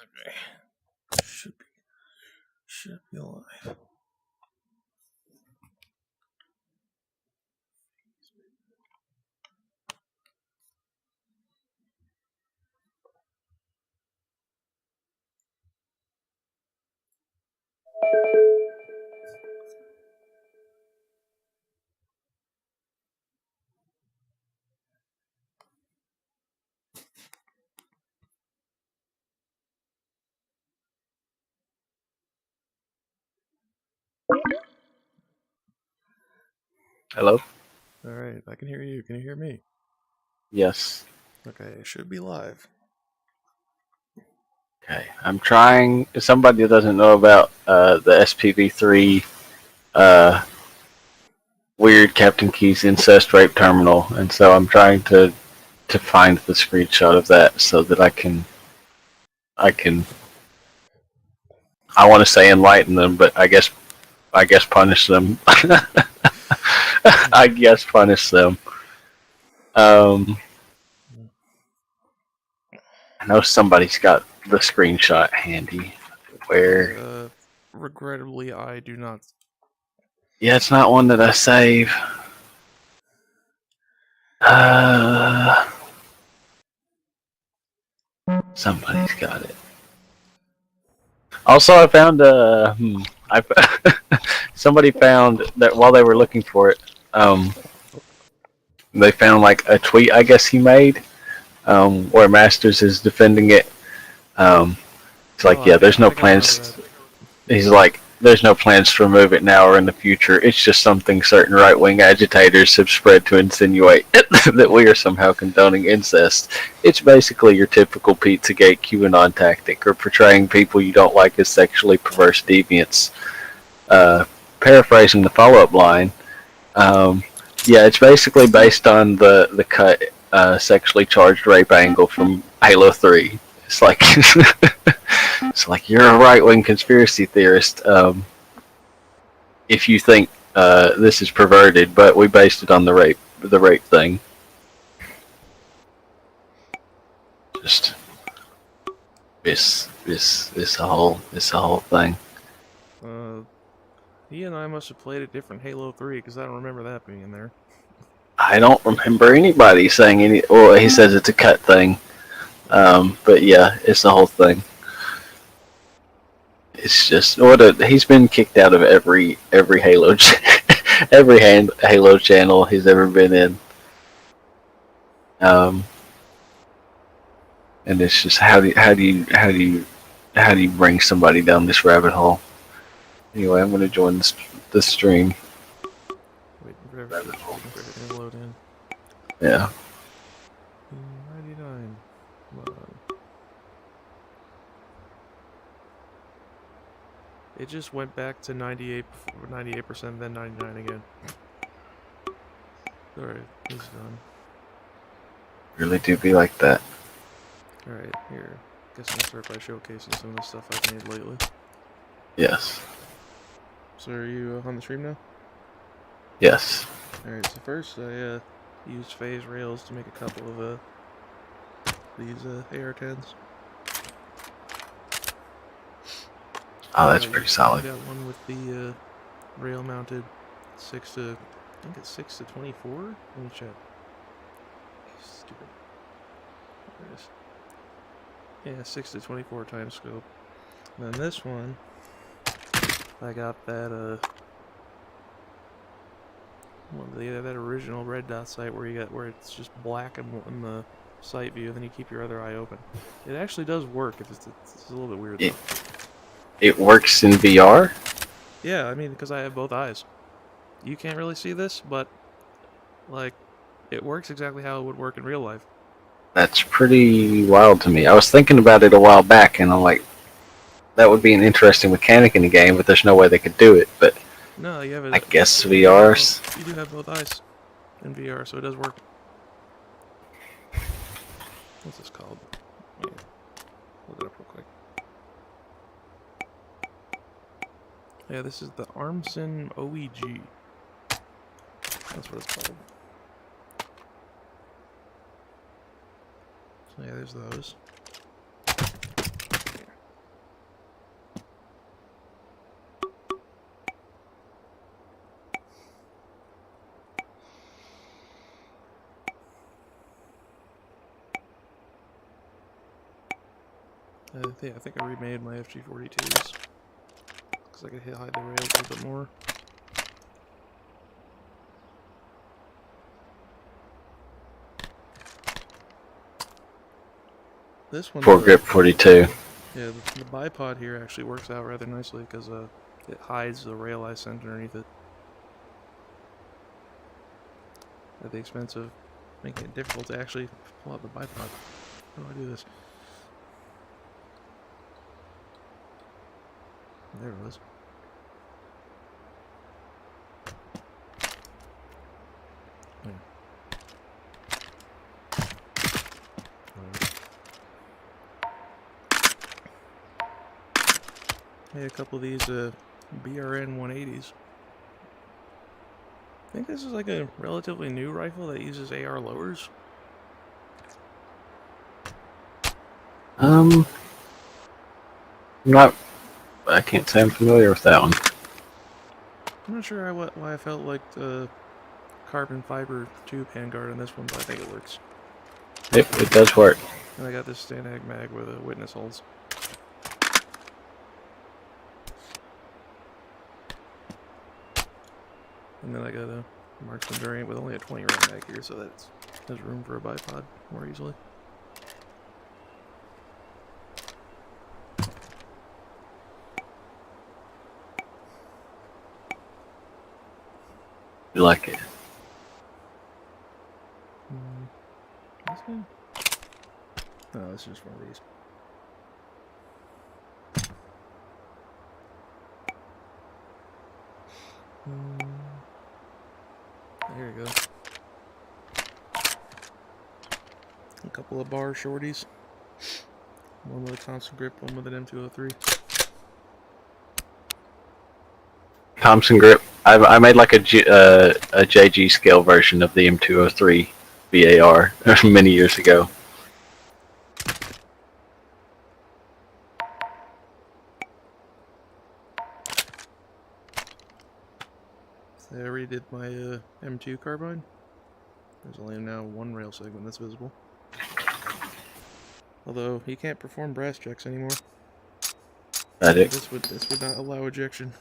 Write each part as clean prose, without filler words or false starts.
Okay. Should be alive. Hello? Alright, I can hear you. Can you hear me? Yes. Okay, it should be live. Okay. I'm trying. Somebody doesn't know about the SPV3 uh, weird Captain Key's incest rape terminal, and so I'm trying to find the screenshot of that so that I can I want to say enlighten them, but I guess punish them. I guess punish them. Um, I know somebody's got the screenshot handy. Where? Regrettably, I do not. Yeah, it's not one that I save. Somebody's got it. Also, I found I somebody found that while they were looking for it, they found like a tweet I guess he made, where Masters is defending it. It's like, yeah, there's no I remember plans. that. He's like, there's no plans to remove it now or in the future. It's just something certain right-wing agitators have spread to insinuate that we are somehow condoning incest. It's basically your typical Pizzagate QAnon tactic, or portraying people you don't like as sexually perverse deviants. Paraphrasing the follow-up line, yeah, it's basically based on the cut sexually charged rape angle from Halo 3. It's like it's like you're a right wing conspiracy theorist if you think this is perverted, but we based it on the rape thing. Just this whole thing. He and I must have played a different Halo 3 because I don't remember that being in there. I don't remember anybody saying any. Well, he says it's a cut thing, but yeah, it's the whole thing. It's just he's been kicked out of every Halo Halo channel he's ever been in. And it's just how do you bring somebody down this rabbit hole? Anyway, I'm going to join this stream. Waiting for everything to load in. Yeah. 99. Come on. It just went back to 98%, then 99 again. Alright, he's done. Really do be like that. Alright, here. Guess I'll start by showcasing some of the stuff I've made lately. Yes. So are you on the stream now? Yes. Alright, so first I used phase rails to make a couple of these AR-10s. Oh, that's pretty solid. I got one with the rail mounted 6 to, I think it's 6 to 24? Let me check. Stupid. There it is. Yeah, 6 to 24 times scope. And then this one, I got that that original red dot sight where it's just black in the sight view, and then you keep your other eye open. It actually does work. It's a little bit weird though. It works in VR? Yeah, I mean, because I have both eyes. You can't really see this, but like, it works exactly how it would work in real life. That's pretty wild to me. I was thinking about it a while back, and I'm like, that would be an interesting mechanic in the game, but there's no way they could do it. But no, you have it. I guess VRs. You do have both eyes in VR, so it does work. What's this called? Yeah. Look it up real quick. Yeah, this is the Armson OEG. That's what it's called. So yeah, there's those. I think I remade my FG42s because I could hide the rails a little bit more. This one, Foregrip 42. yeah, the bipod here actually works out rather nicely because it hides the rail I sent underneath it. At the expense of making it difficult to actually pull out the bipod. How do I do this? There it was. There. Hey, a couple of these BRN 180s. I think this is like a relatively new rifle that uses AR lowers. I can't say I'm familiar with that one. I'm not sure why I felt like the carbon fiber tube handguard on this one, but I think it works. It does work. And I got this Stanag mag with witness holes. And then I got a marksman variant with only a 20 round mag here, so there's room for a bipod more easily. You like it? This one? No, this is just one of these. There you go. A couple of bar shorties. One with a Thompson grip, one with an M203. Thompson grip. I made like a JG scale version of the M203 VAR many years ago. I already did my M2 carbine. There's only now one rail segment that's visible. Although he can't perform brass checks anymore. That it. This would not allow ejection.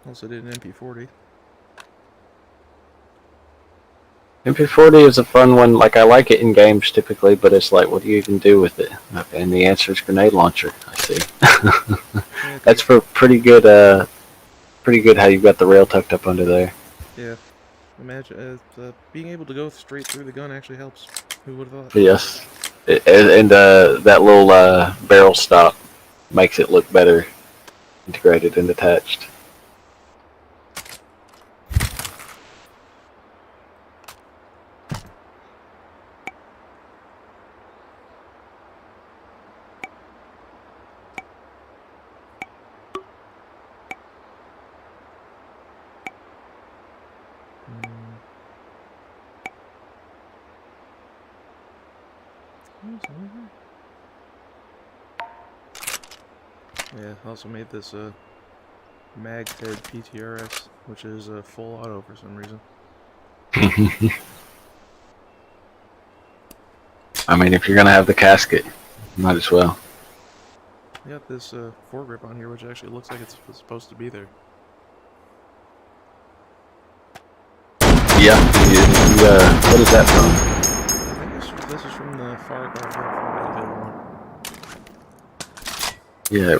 Also did an MP40. MP40 is a fun one. Like, I like it in games typically, but it's like, what do you even do with it? And the answer is grenade launcher. I see. Yeah, That's for pretty good how you've got the rail tucked up under there. yeah. Imagine being able to go straight through the gun actually helps. Who would have thought? Yes, and that little barrel stop makes it look better integrated and attached. Yeah, I also made this MagFed PTRS, which is full auto for some reason. I mean, if you're gonna have the casket, might as well. I got this foregrip on here, which actually looks like it's supposed to be there. Yeah. What is that from? I think this is from the far from Battlefield 1. Yeah, it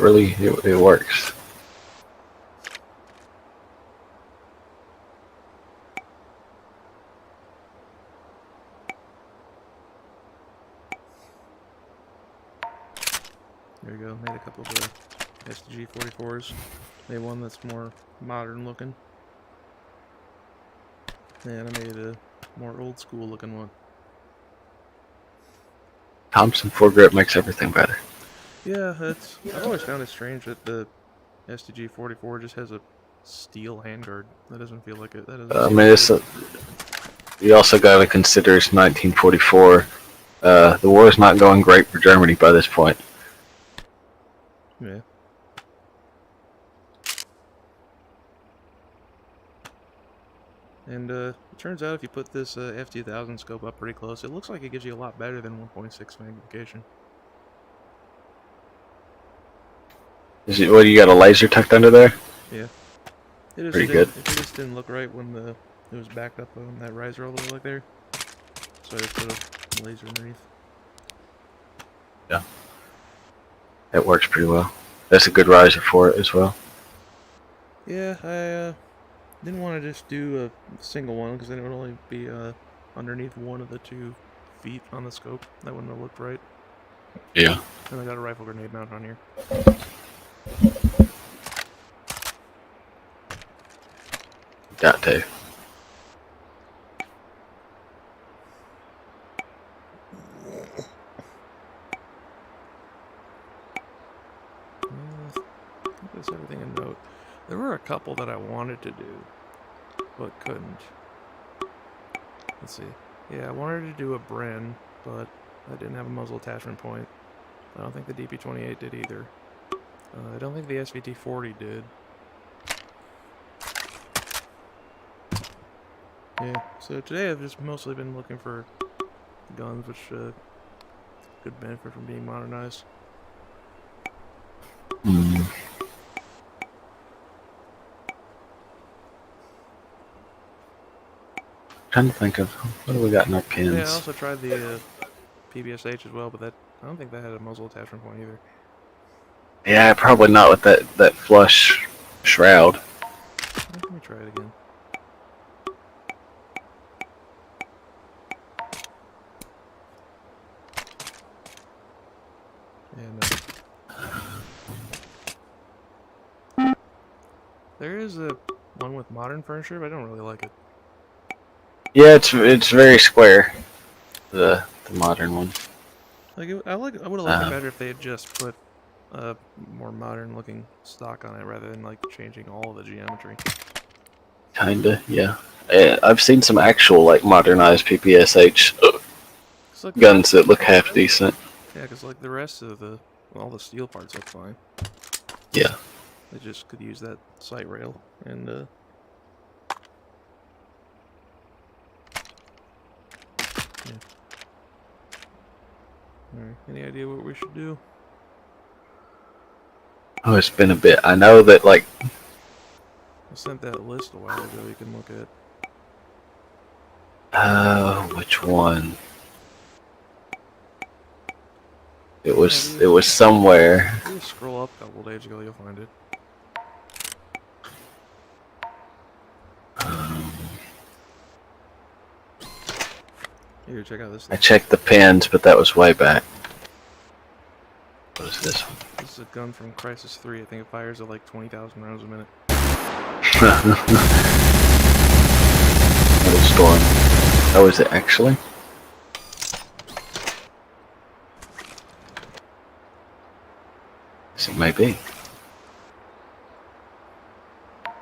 works. There you go. Made a couple of STG 44s. Made one that's more modern looking. And I made a more old school looking one. Thompson foregrip makes everything better. Yeah, I've always found it strange that the STG 44 just has a steel handguard. That doesn't feel like it. That doesn't I mean, You also got to consider it's 1944. The war is not going great for Germany by this point. Yeah. And it turns out if you put this F2000 scope up pretty close, it looks like it gives you a lot better than 1.6 magnification. Is it, what, you got a laser tucked under there? Yeah. It Pretty good. It just didn't look right when it was backed up on that riser all the way like there. So I just put a laser underneath. Yeah. It works pretty well. That's a good riser for it as well. Yeah, I didn't want to just do a single one because then it would only be underneath one of the 2 feet on the scope. That wouldn't have looked right. Yeah. And I got a rifle grenade mount on here. Got to. I think that's everything in note. There were a couple that I wanted to do, but couldn't. Let's see. Yeah, I wanted to do a Bren, but I didn't have a muzzle attachment point. I don't think the DP28 did either. I don't think the SVT40 did. Yeah, so today I've just mostly been looking for guns which could benefit from being modernized. Mm. Trying to think of what do we got in our pins. Yeah, I also tried the PBSH as well, but I don't think that had a muzzle attachment point either. Yeah, probably not with that flush shroud. Let me try it again. Yeah, no. There is a one with modern furniture, but I don't really like it. Yeah, it's very square. The modern one. Like I would have liked it better if they had just put a more modern looking stock on it rather than like changing all of the geometry. Kinda, yeah. I've seen some actual like modernized PPSH Like, guns that look half decent. Yeah, because like the rest of all the steel parts look fine. Yeah. They just could use that sight rail and yeah. Alright, any idea what we should do? Oh, it's been a bit. I know that like I sent that list a while ago you can look at. which one? It was somewhere. If you just scroll up a couple days ago, you'll find it. Here, check out this thing. I checked the pins, but that was way back. What is this one? This is a gun from Crisis 3. I think it fires at like 20,000 rounds a minute. Little storm. Oh, is it actually? Yes, it may be.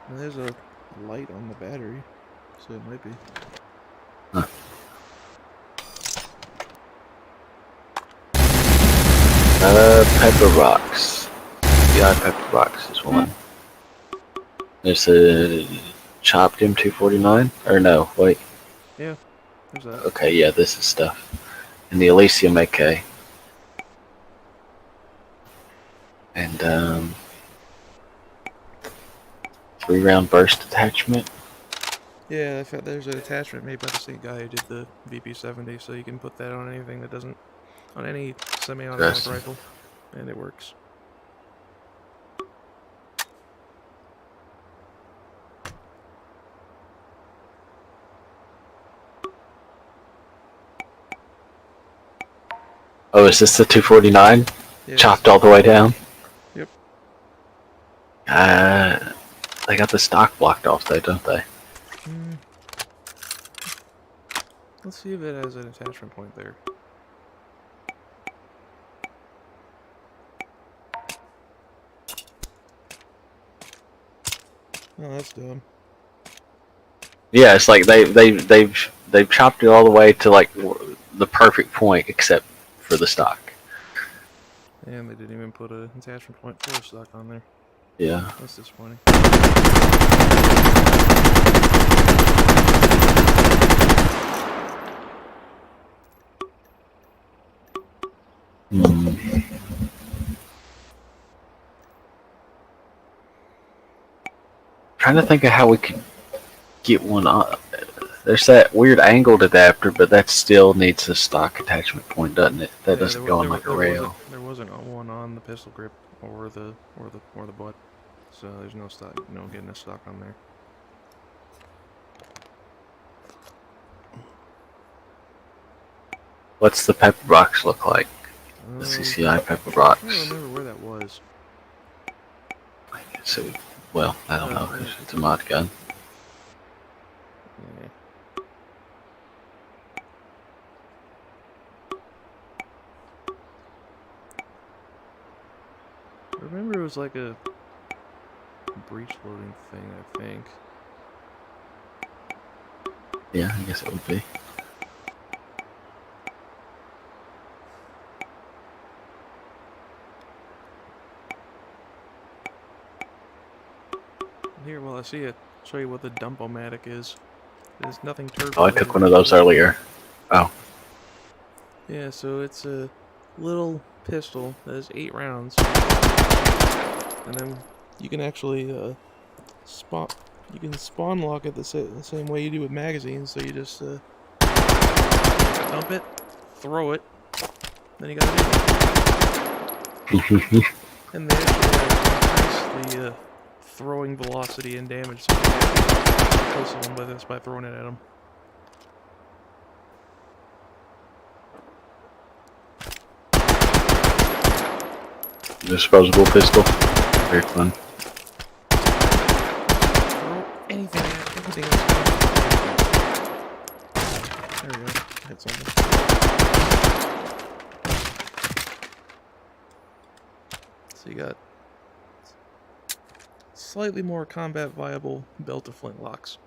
And there's a light on the battery, so it might be. Huh. Pepper Rocks. Yeah, Pepper Rocks is one. There's a chopped M249. Or no, wait. Yeah, there's that. Okay, yeah, this is stuff. And the Elysium AK. And 3-round burst attachment. Yeah, there's an attachment made by the same guy who did the VP70, so you can put that on anything that doesn't, on any semi-automatic rifle, and it works. Oh, is this the 249? Yeah, Chopped all the way down? Yep. They got the stock blocked off though, don't they? Let's see if it has an attachment point there. Oh, that's dumb. Yeah, it's like they've they've chopped it all the way to like the perfect point, except for the stock. And they didn't even put an attachment point for stock on there. Yeah. That's disappointing. Trying to think of how we could get one on. There's that weird angled adapter, but that still needs a stock attachment point, doesn't it? That doesn't go on like a rail. There wasn't one on the pistol grip or the butt, so there's no stock. No getting a stock on there. What's the pepper box look like? The CCI pepper box. I don't remember where that was. I guess it would, well, I don't know, because it's a mod gun. Yeah. I remember it was like a breech loading thing, I think. Yeah, I guess it would be. Here, while I see it, show you what the Dump-O-Matic is. There's nothing turbo. Oh, I took one of those earlier. Oh. Yeah, so it's a little pistol that has 8 rounds. And then you can actually spawn lock it the same way you do with magazines. So you just dump it, throw it, then you got it. And they actually increase the throwing velocity and damage, so you can kill someone by this by throwing it at them. Disposable pistol. Very fun. Throw anything at anything else. There we go. Hit something. So you got slightly more combat viable belt of flintlocks.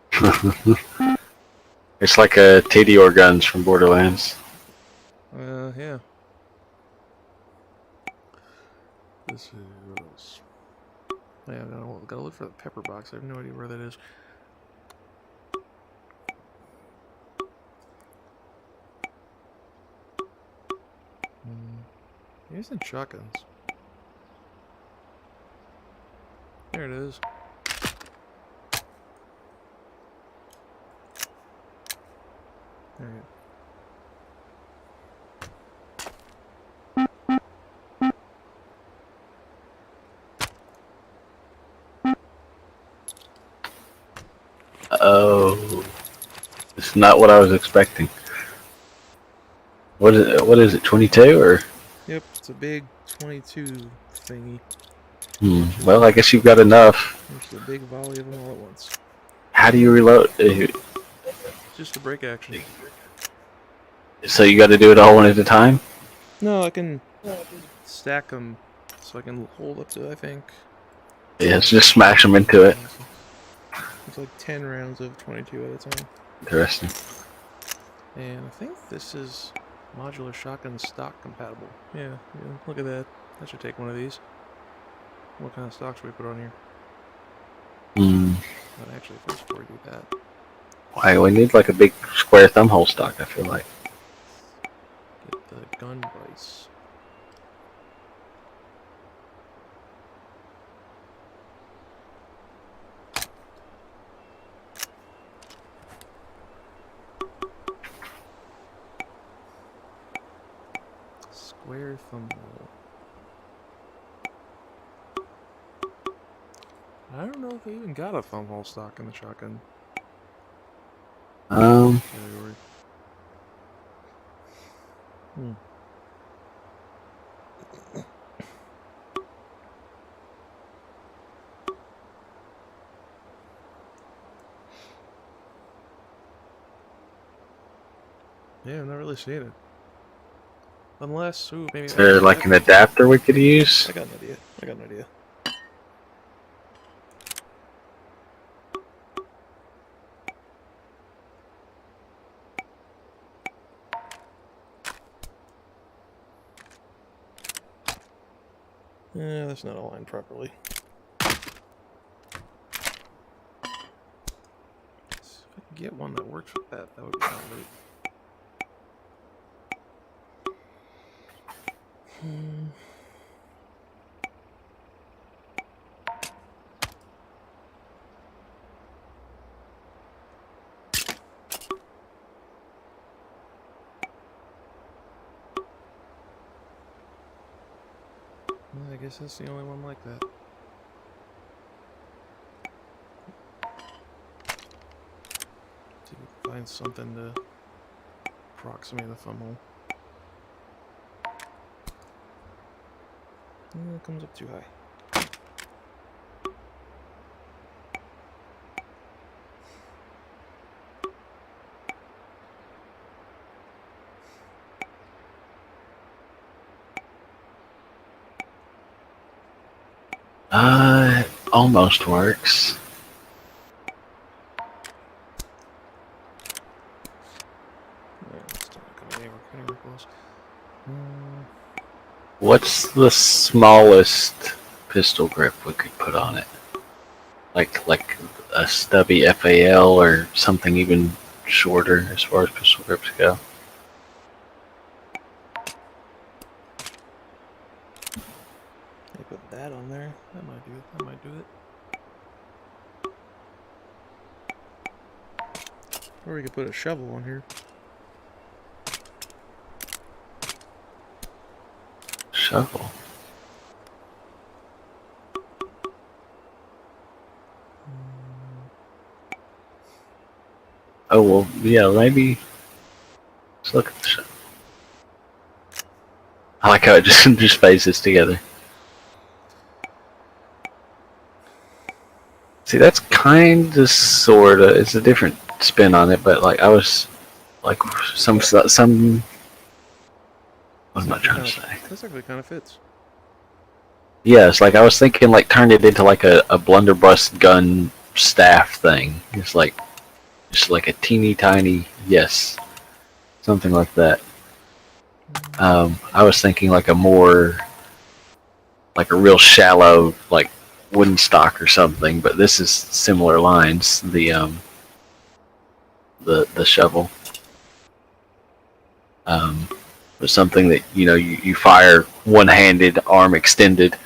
It's like a Tediore guns from Borderlands. Yeah. This is what else? Yeah, no, gotta look for the pepper box. I have no idea where that is. Here's some shotguns. There it is. Alright. Oh, it's not what I was expecting. What is it? What is it? 22 or? Yep, it's a big 22 thingy. Well, I guess you've got enough. There's a big volley of them all at once. How do you reload? Just a break action. So you got to do it all one at a time? No, I can stack them so I can hold up to, I think. Yeah, just smash them into it. It's like 10 rounds of 22 at a time. Interesting. And I think this is modular shotgun stock compatible. Yeah, look at that. I should take one of these. What kind of stock should we put on here? But actually, first before we do that, Why, we need like a big square thumbhole stock, I feel like. get the gun brace. Square thumbhole. I don't know if they even got a thumbhole stock in the shotgun category. Yeah, I'm not really seeing it. Unless, maybe... Is there like an adapter we could use? I got an idea. That's not aligned properly. If I can get one that works with that, that would be great. Well, I guess that's the only one like that. See if we can find something to approximate the thumb hole. It comes up too high. It almost works. Yeah, it's still not coming anywhere close. What's the smallest pistol grip we could put on it? Like a stubby FAL or something even shorter as far as pistol grips go. They put that on there. That might do it. That might do it. Or we could put a shovel on here. Shovel. Oh well, yeah, maybe. Let's look at the shovel. I like how it just phases together. See, that's kind of sorta. It's a different spin on it, but like I was like some. What am I trying to say? This actually kind of fits. Yes, like I was thinking, like turn it into like a blunderbuss gun staff thing. It's like just like a teeny tiny something like that. I was thinking like a more like a real shallow like wooden stock or something, but this is similar lines. The shovel. Was something that you fire one-handed, arm extended.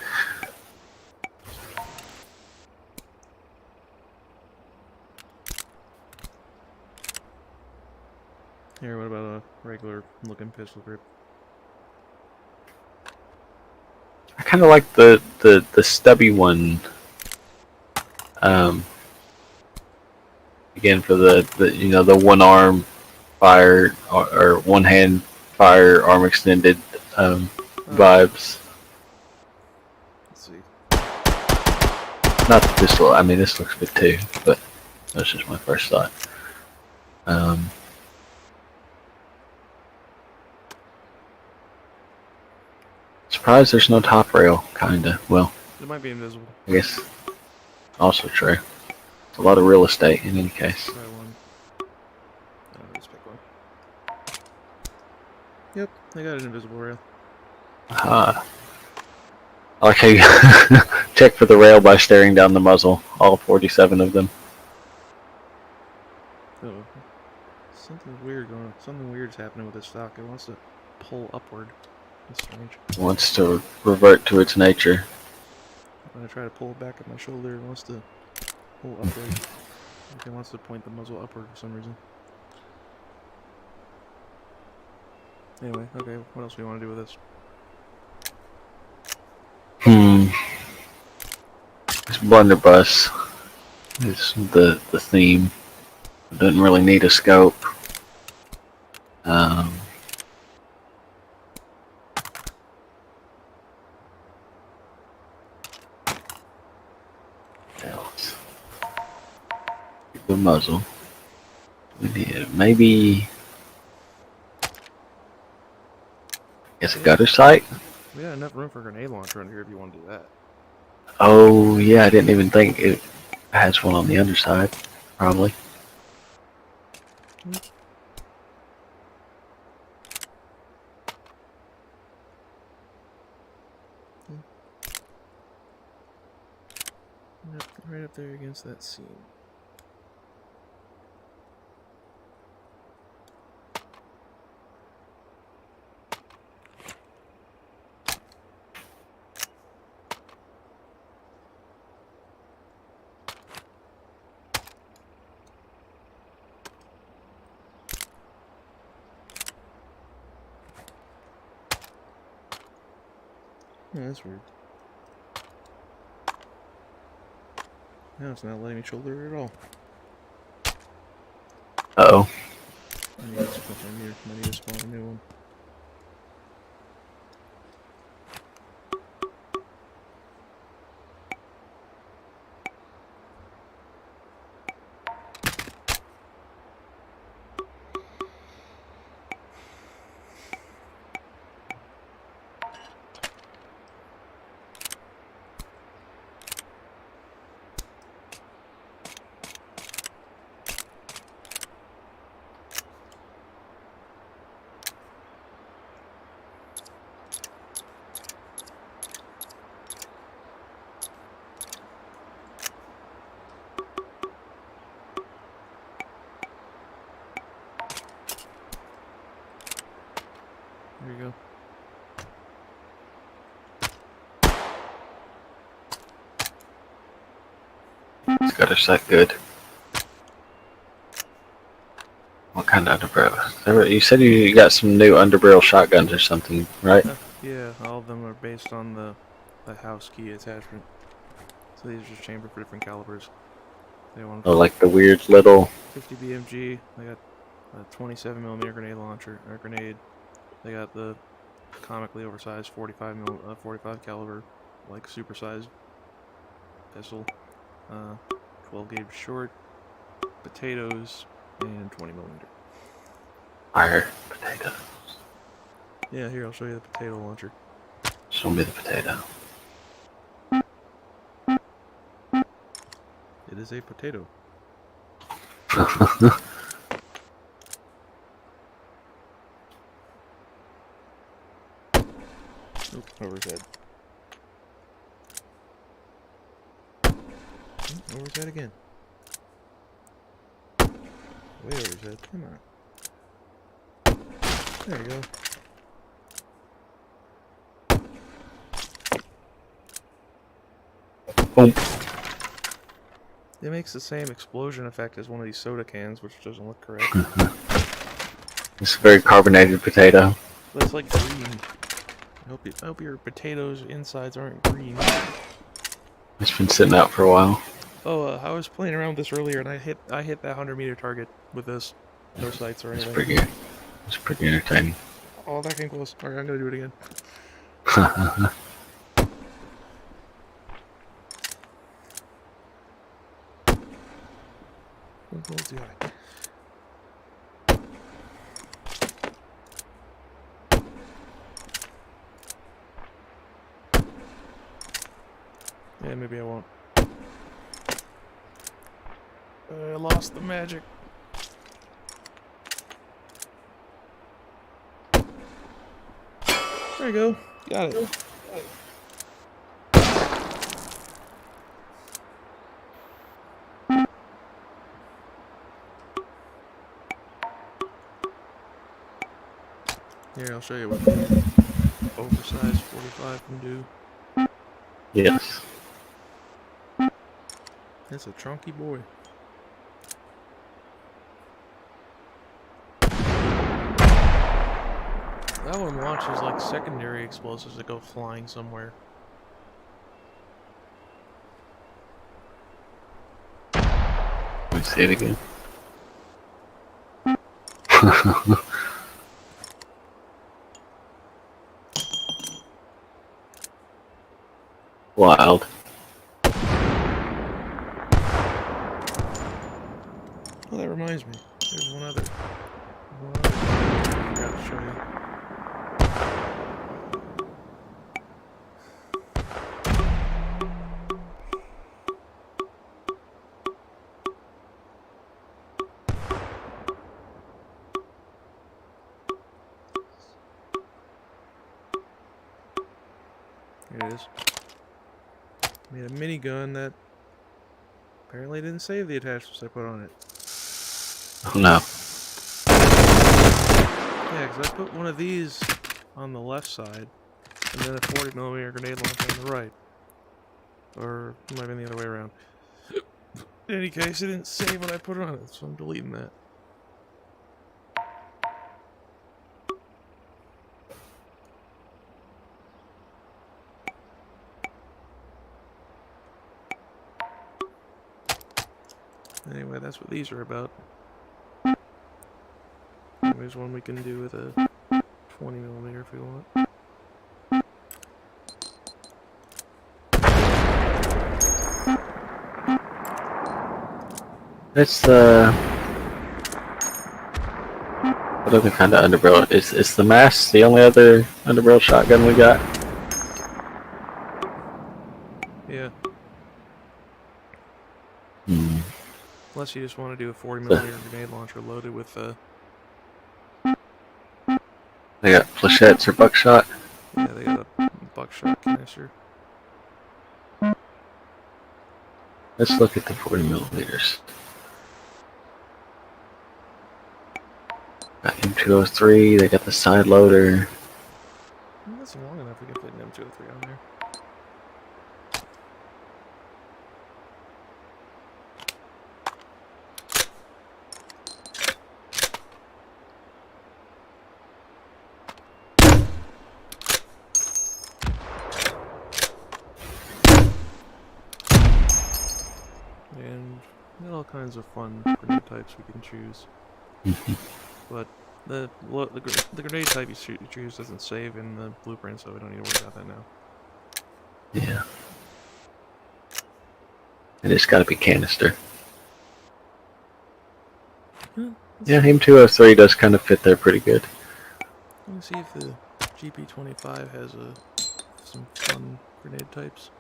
Here, what about a regular looking pistol grip? I kind of like the stubby one. Again, for the one arm fire or one hand fire, arm extended vibes. Let's see. Not that this I mean, this looks good too, but that's just my first thought. Surprised there's no top rail, kinda. Well, It might be invisible. I guess also true. It's a lot of real estate in any case. Try one. Just pick one. Yep, I got an invisible rail. I like how you check for the rail by staring down the muzzle. All 47 of them. Oh, something's weird going on. Something weird's happening with this stock. It wants to pull upward. That's strange. It wants to revert to its nature. When I try to pull it back at my shoulder, it wants to pull upward. Like it wants to point the muzzle upward for some reason. Anyway, okay, what else do we want to do with this? This blunderbuss is the theme. It doesn't really need a scope. Else. The muzzle. We need maybe. Guess a gutter sight. We got enough room for a grenade launcher under here if you want to do that. Oh yeah, I didn't even think it has one on the underside. Probably. Right up there against that seam. Oh, that's weird. Now it's not letting me shoulder it at all. Uh-oh. I need to switch my meter. I need to spawn a new one. There you go. It's got a set good. What kind of underbarrel? You said you got some new underbarrel shotguns or something, right? Yeah, all of them are based on the house key attachment. So these are just chambered for different calibers. They want Oh, like the weird little... 50 BMG. They got a 27mm grenade launcher or grenade. They got the comically oversized 45 caliber, like supersized pistol. 12 gauge short, potatoes, and 20mm. Fire potato. Yeah, here I'll show you the potato launcher. Show me the potato. It is a potato. Oop, over his head. Over his head again. Way over his head. Come on. There you go. Boom. It makes the same explosion effect as one of these soda cans, which doesn't look correct. It's a very carbonated potato. But it's like green. I hope your potatoes' insides aren't green. It's been sitting out for a while. Oh, I was playing around with this earlier, and I hit that 100-meter target with this. No sights or anything. It's pretty entertaining. Oh, that came close. Alright, I'm gonna do it again. What goals do I? Yeah, maybe I won't. I lost the magic. There you go. Got it. Here, I'll show you what the oversized 45 can do. Yes. That's a chunky boy. That one launches like secondary explosives that go flying somewhere. Let me see it again. Wild. Oh, that reminds me. There's one other thing I forgot to show you. Here it is. Made a minigun that Apparently didn't save the attachments I put on it. Oh no. Yeah, because I put one of these on the left side, and then a 40mm grenade launcher on the right. Or it might have been the other way around. In any case, it didn't save what I put on it, so I'm deleting that. Anyway, that's what these are about. There's one we can do with a 20mm if we want. It's what other kind of underbarrel? Is the Mass the only other underbarrel shotgun we got? Yeah. Hmm. Unless you just want to do a 40mm grenade launcher loaded with They got flechettes or buckshot. yeah, they got a buckshot canister. Let's look at the 40mm. Got M203. They got the side loader. That's long enough. We can put an M203 on there. And all kinds of fun grenade types we can choose. But the grenade type you choose doesn't save in the blueprint, so we don't need to worry about that now. Yeah. And it's got to be canister. Yeah, M203 does kind of fit there pretty good. Let me see if the GP25 has some fun grenade types.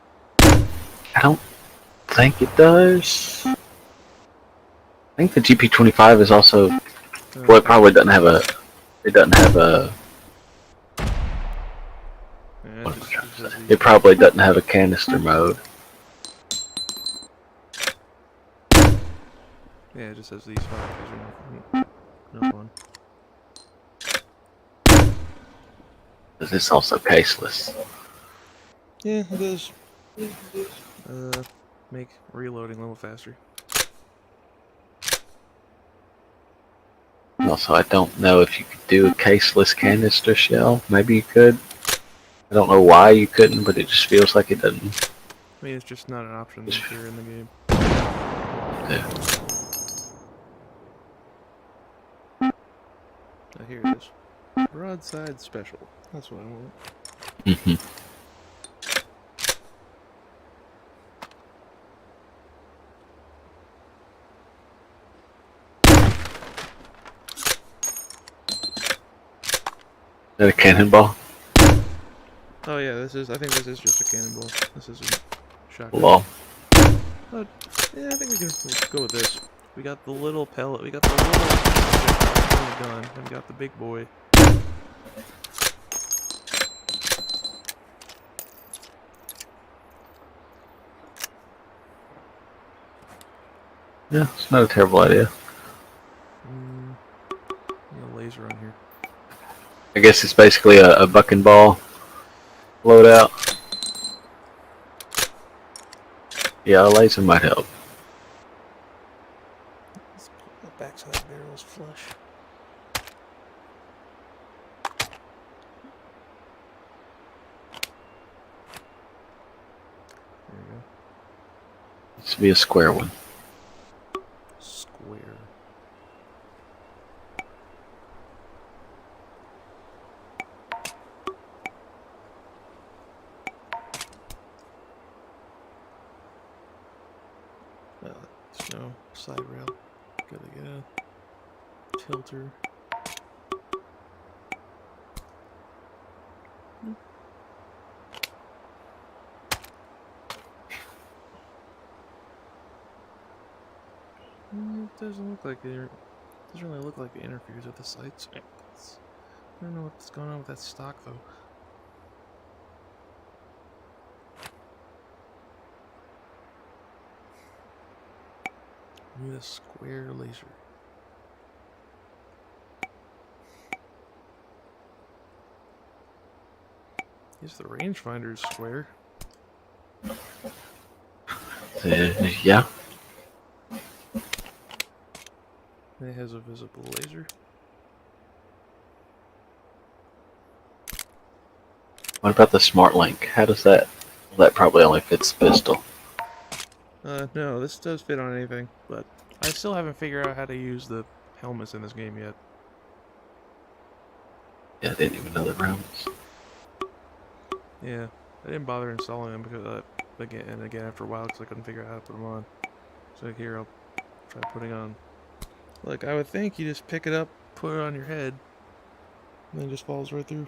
I don't think it does. I think the GP25 is also. Well, it probably doesn't have a. It doesn't have a. Yeah, What am I trying to say? It probably doesn't have a canister mode. Yeah, it just says these five. These are no fun. It's also caseless. Yeah, it does. Make reloading a little faster. Also, I don't know if you could do a caseless canister shell. Maybe you could. I don't know why you couldn't, but it just feels like it doesn't. I mean, it's just not an option if you're in the game. Yeah. Oh, here it is. Broadside special. That's what I want. Mm-hmm. Is that a cannonball? Oh yeah, I think this is just a cannonball. This isn't shotgun. Lol. But, yeah, I think we can go with this. We got the little pellet, we got the little gun, and we got the big boy. Yeah, it's not a terrible idea. A laser on here. I guess it's basically a buck and ball loadout. Yeah, a laser might help. The backside barrel's flush. There you go. This would be a square one. Square. There's no side rail. Gotta get a tilter. It doesn't look like it. Doesn't really look like it interferes with the sights. I don't know what's going on with that stock though. Give me the square laser. Guess the rangefinder is square. Yeah. And it has a visible laser. What about the smart link? How does that? Well, that probably only fits the pistol. No, this does fit on anything, but I still haven't figured out how to use the helmets in this game yet. Yeah, I didn't even know the rounds. Yeah, I didn't bother installing them because again after a while because I couldn't figure out how to put them on. So here I'll try putting on. Like I would think you just pick it up, put it on your head, and then it just falls right through.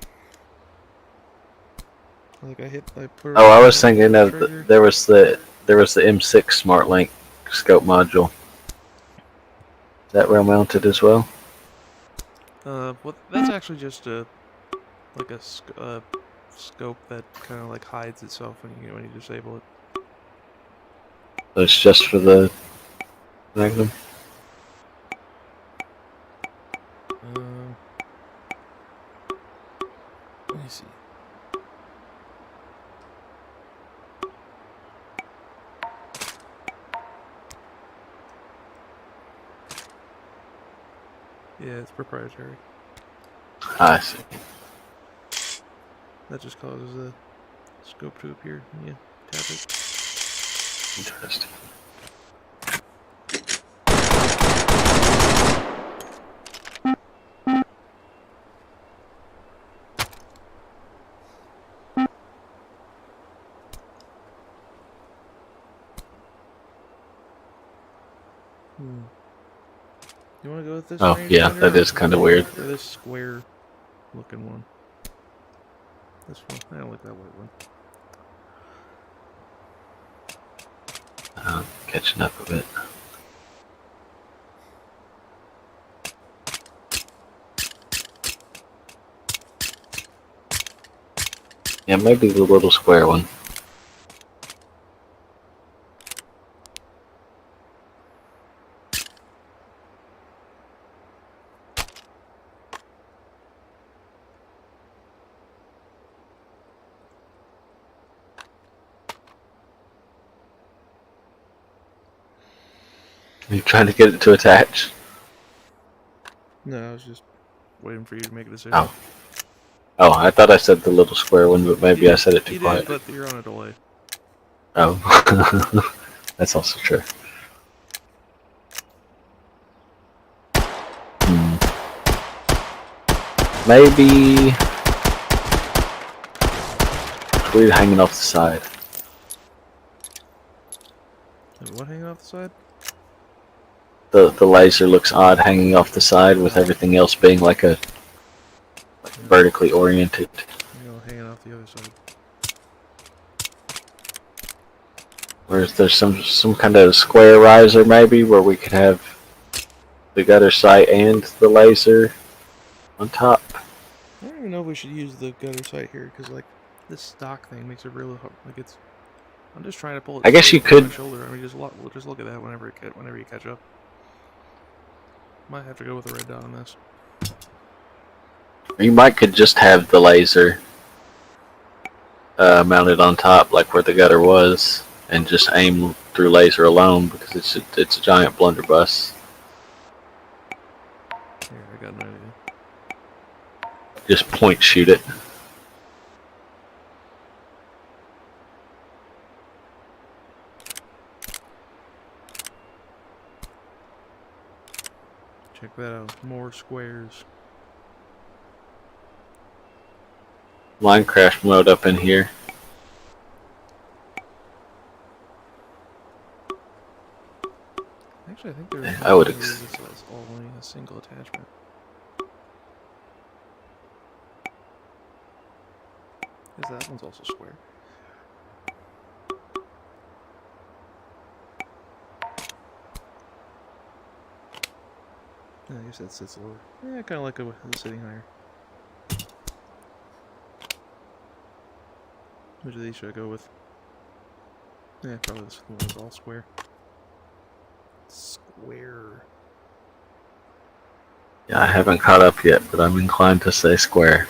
Like I put it Oh, on I my was head, thinking the of trigger. there was the M6 Smart Link scope module. Is that rail mounted as well? Well, that's actually just a scope that kind of like hides itself when you disable it. So it's just for the Magnum. Let me see. Yeah, it's proprietary. I see. That just causes the scope to appear when you tap it. Interesting. You want to go with this Oh, yeah, rangefinder that is kind of weird. or this square looking one? This one. I don't like that white one. Catching up a bit. Yeah, maybe the little square one. Are you trying to get it to attach? No, I was just waiting for you to make a decision. Oh. Oh, I thought I said the little square one, but maybe I said it too You quiet. did, but you're on a delay. Oh. That's also true. Maybe weird hanging off the side. Wait, what hanging off the side? The laser looks odd hanging off the side with everything else being like vertically oriented. You know, hanging off the other side. Whereas there's some kind of square riser maybe where we could have the gutter sight and the laser on top. I don't even know if we should use the gutter sight here because like this stock thing makes it really hard. Like it's. I'm just trying to pull it. I guess straight you from my could. shoulder. I mean, we'll just look at that whenever you catch up. Might have to go with a red dot on this. You might could just have the laser mounted on top, like where the gutter was, and just aim through laser alone because it's a giant blunderbuss. Here, I got an idea. Just point shoot it. Check that out. More squares. Minecraft mode up in here. Actually, I think there's I would this is only a single attachment. Because that one's also square. I guess that sits lower. Yeah, kind of like it sitting higher. Which of these should I go with? Yeah, probably this one's all square. Square. square. Yeah, I haven't caught up yet, but I'm inclined to say square.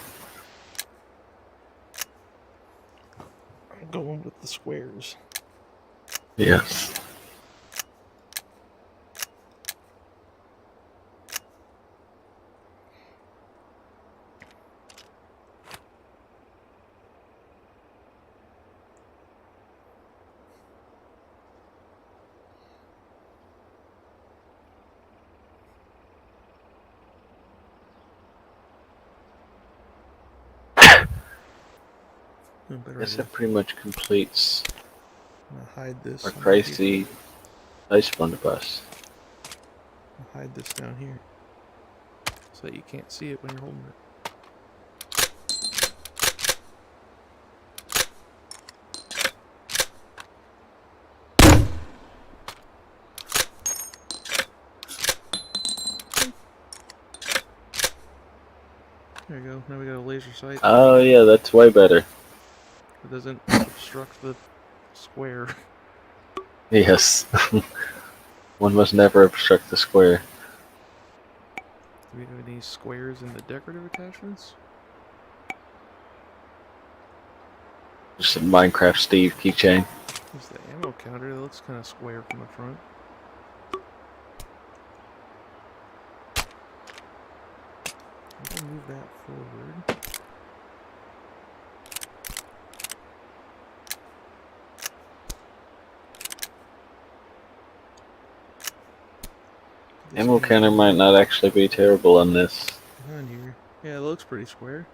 I'm going with the squares. Yes. Oh, better Guess idea. that pretty much completes I'm gonna hide this. our down crazy here. ice blunderbuss. I'll hide this down here so that you can't see it when you're holding it. There you go. Now we got a laser sight. Oh yeah, that's way better. It doesn't obstruct the square. Yes. One must never obstruct the square. Do we have any squares in the decorative attachments? Just a Minecraft Steve keychain. There's the ammo counter. That looks kind of square from the front. I'll move that forward. This Ammo counter might not actually be terrible on this. behind here. Yeah, it looks pretty square.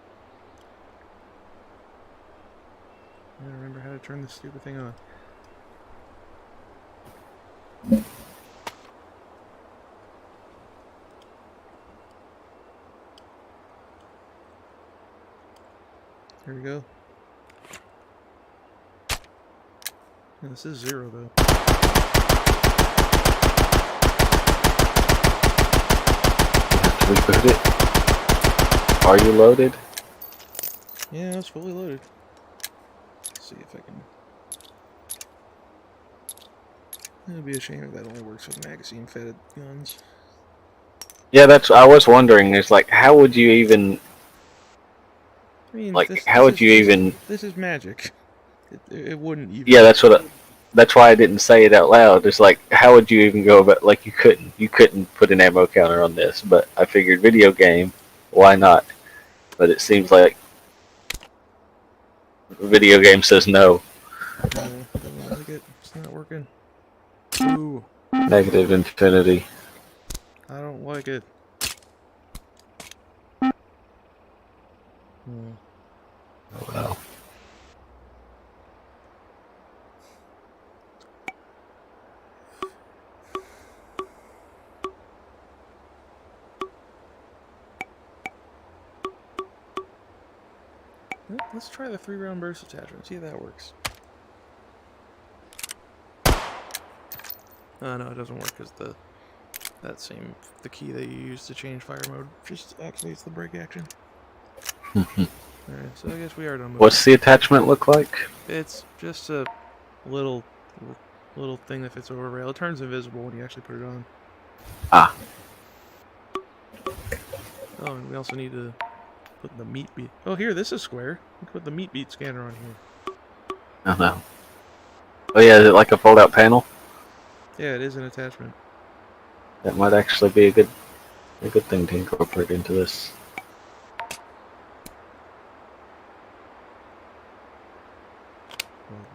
I don't remember how to turn this stupid thing on. There we go. Yeah, this is 0 though. You have to reboot it. Are you loaded? Yeah, it's fully loaded. Let's see if I can. It'd be a shame if that only works with magazine-fed guns. Yeah, that's. I was wondering. Is like, how would you even? I mean, Like, how would you even? This is magic. It wouldn't even. Yeah, that's what. That's why I didn't say it out loud. It's like, how would you even go about? Like, you couldn't put an ammo counter on this. But I figured, video game, why not? But it seems like video game says no. Don't like it. It's not working. Ooh, Negative infinity. I don't like it. Hmm. Oh well. Let's try the 3-round burst attachment. See if that works. No, it doesn't work because the key that you use to change fire mode just activates the brake action. Alright, so I guess we are done with What's the attachment look like? It's just a little thing that fits over a rail. It turns invisible when you actually put it on. Ah. Oh, and we also need to put the meat beat. Oh, here, this is square. We can put the meat beat scanner on here. Oh no. Oh yeah, is it like a fold-out panel? Yeah, it is an attachment. That might actually be a good thing to incorporate into this. Right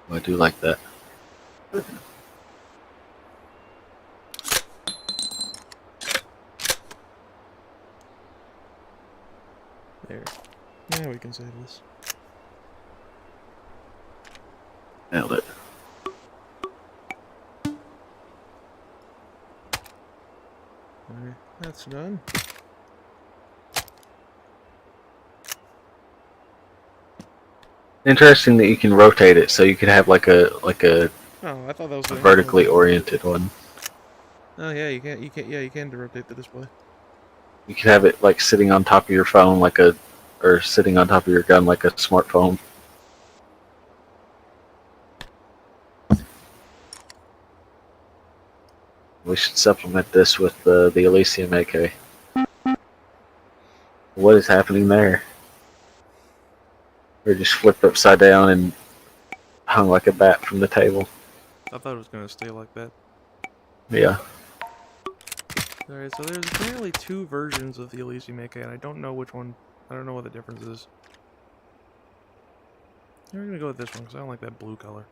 there. I do like that. There. Now we can save this. Nailed it. Alright, that's done. Interesting that you can rotate it, so you could have like a Oh, I thought that was vertically oriented one. Oh yeah, you can rotate the display. You could have it like sitting on top of your phone, or sitting on top of your gun like a smartphone. We should supplement this with the Elysium AK. What is happening there? Or just flipped upside down and hung like a bat from the table. I thought it was gonna stay like that. Yeah. Alright, so there's apparently 2 versions of the Elysium AK, and I don't know which one. I don't know what the difference is. We're gonna go with this one, because I don't like that blue color.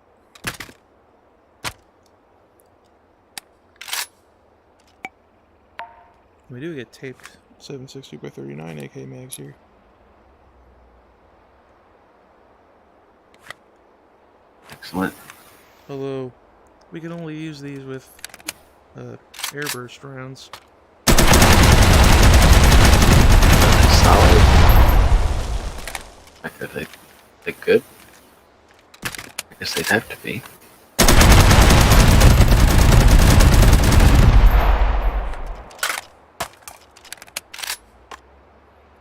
We do get taped 760 by 39 AK mags here. Excellent. Although, we can only use these with airburst rounds. Solid. Are they good? I guess they'd have to be.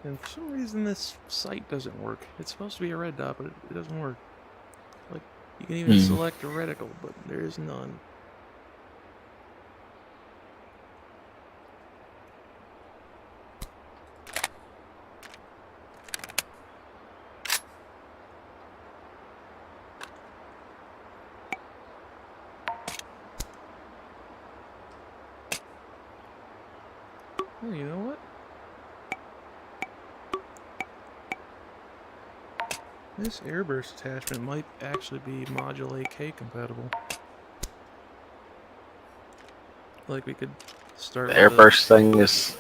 And for some reason this sight doesn't work. It's supposed to be a red dot, but it doesn't work. Like, you can even select a reticle, but there is none. Oh, you know what? This airburst attachment might actually be Module AK compatible. Like, we could start The with airburst thing is.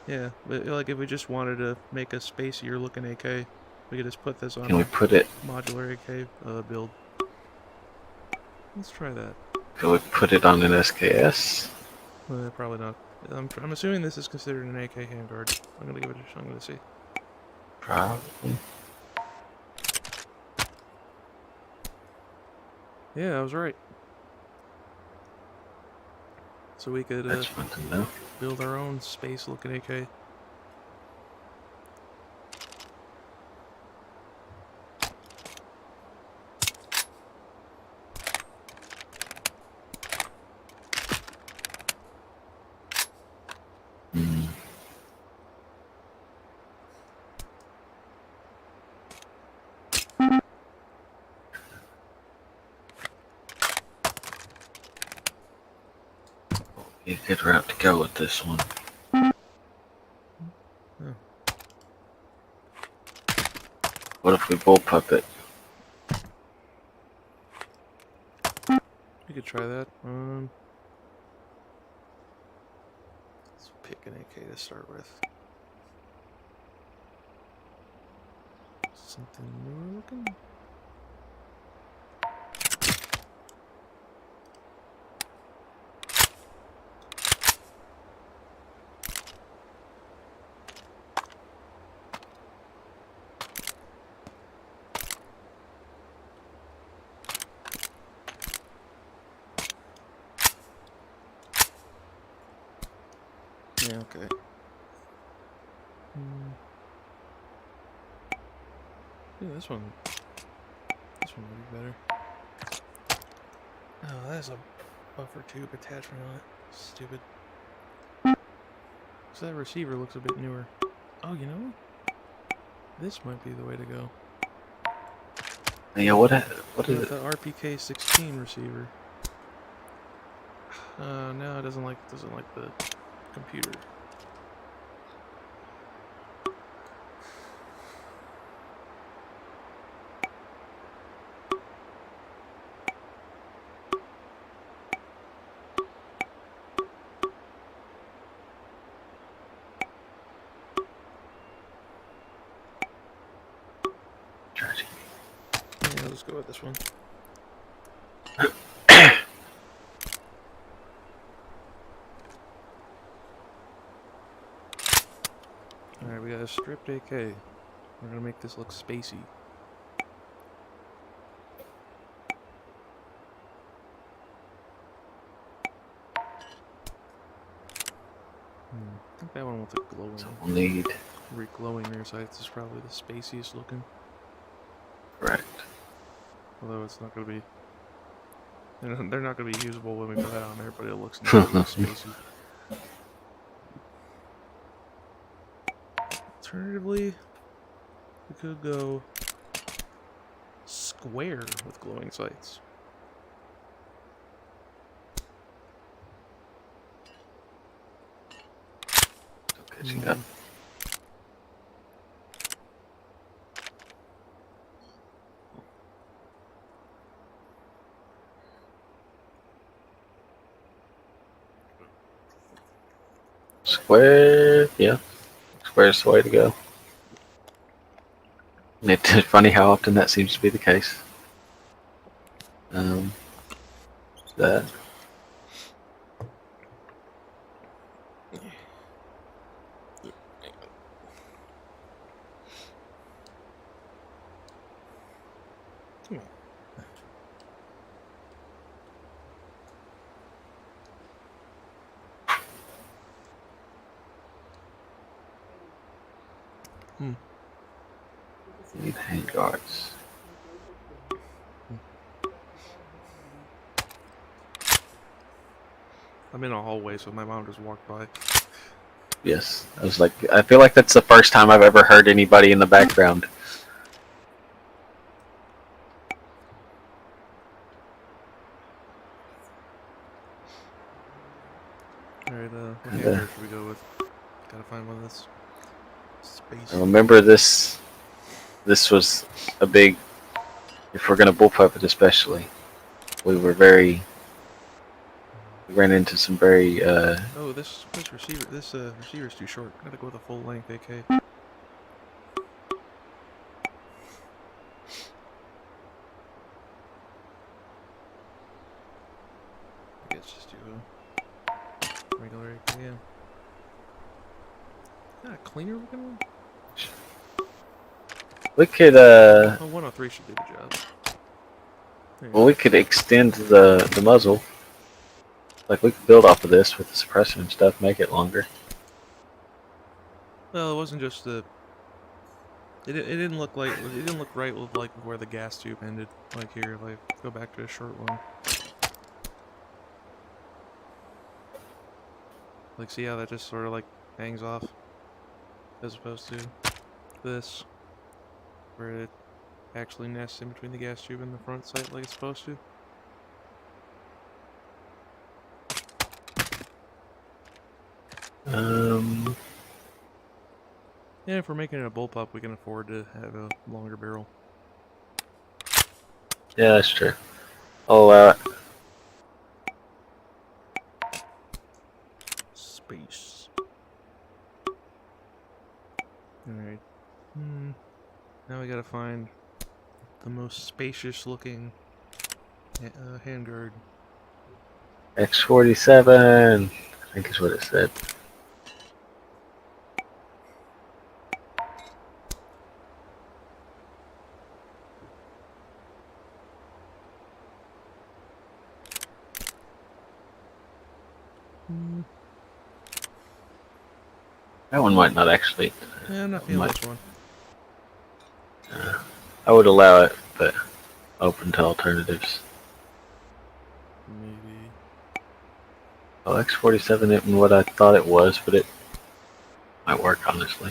yeah, but like if we just wanted to make a spacier looking AK, we could just put this on Can we a put it? modular AK build. Let's try that. Can we put it on an SKS? Probably not. I'm assuming this is considered an AK handguard. I'm gonna give it I'm gonna see. Probably. Yeah, I was right. So we could That's fun to know. build our own space-looking AK. Be a good route to go with this one. Oh. What if we bullpup it? We could try that. Let's pick an AK to start with. Something newer looking? Yeah, okay. Yeah, this one would be better. Oh, that has a buffer tube attachment on it. Stupid. So that receiver looks a bit newer. Oh, you know what? This might be the way to go. Yeah, what is it? The RPK 16 receiver. No, it doesn't like the computer. Yeah, I'll just go with this one. Alright, we got a stripped AK. We're gonna make this look spacey. I think that one with the glowing, So we'll need. glowing rear sights is probably the spaciest looking. Correct. Although it's not gonna be They're not going to be usable when we put that on there, but it looks nice. It looks spacey. Alternatively, we could go square with glowing sights. Pitching up. Square, yeah. Square's the way to go. And it's funny how often that seems to be the case. That. Come on. Need hand guards. I'm in a hallway, so my mom just walked by. Yes. I was like, I feel like that's the first time I've ever heard anybody in the background. Alright, what hand guard should we go with? Gotta find one that's space. I remember this was a big, if we're going to bullpup it especially, we ran into some very, Oh, this receiver's too short. Gotta go with a full length AK. Let's just do a regular AK again. Not a cleaner looking one? we could, Oh, 103 should do the job. well, we could extend the muzzle. Like, we could build off of this with the suppressor and stuff, make it longer. Well, it wasn't just the. It didn't look like it didn't look right with like where the gas tube ended. Like here, like go back to a short one. Like see how that just sort of like hangs off, as opposed to this, where it actually nests in between the gas tube and the front sight like it's supposed to. Yeah, if we're making it a bullpup, we can afford to have a longer barrel. Yeah, that's true. I'll allow it. Space. Alright. Now we gotta find the most spacious looking handguard. X47, I think is what it said. That one might not actually. Yeah, I'm not feeling this one. I would allow it, but open to alternatives. Maybe. Well, X47 isn't what I thought it was, but it might work, honestly.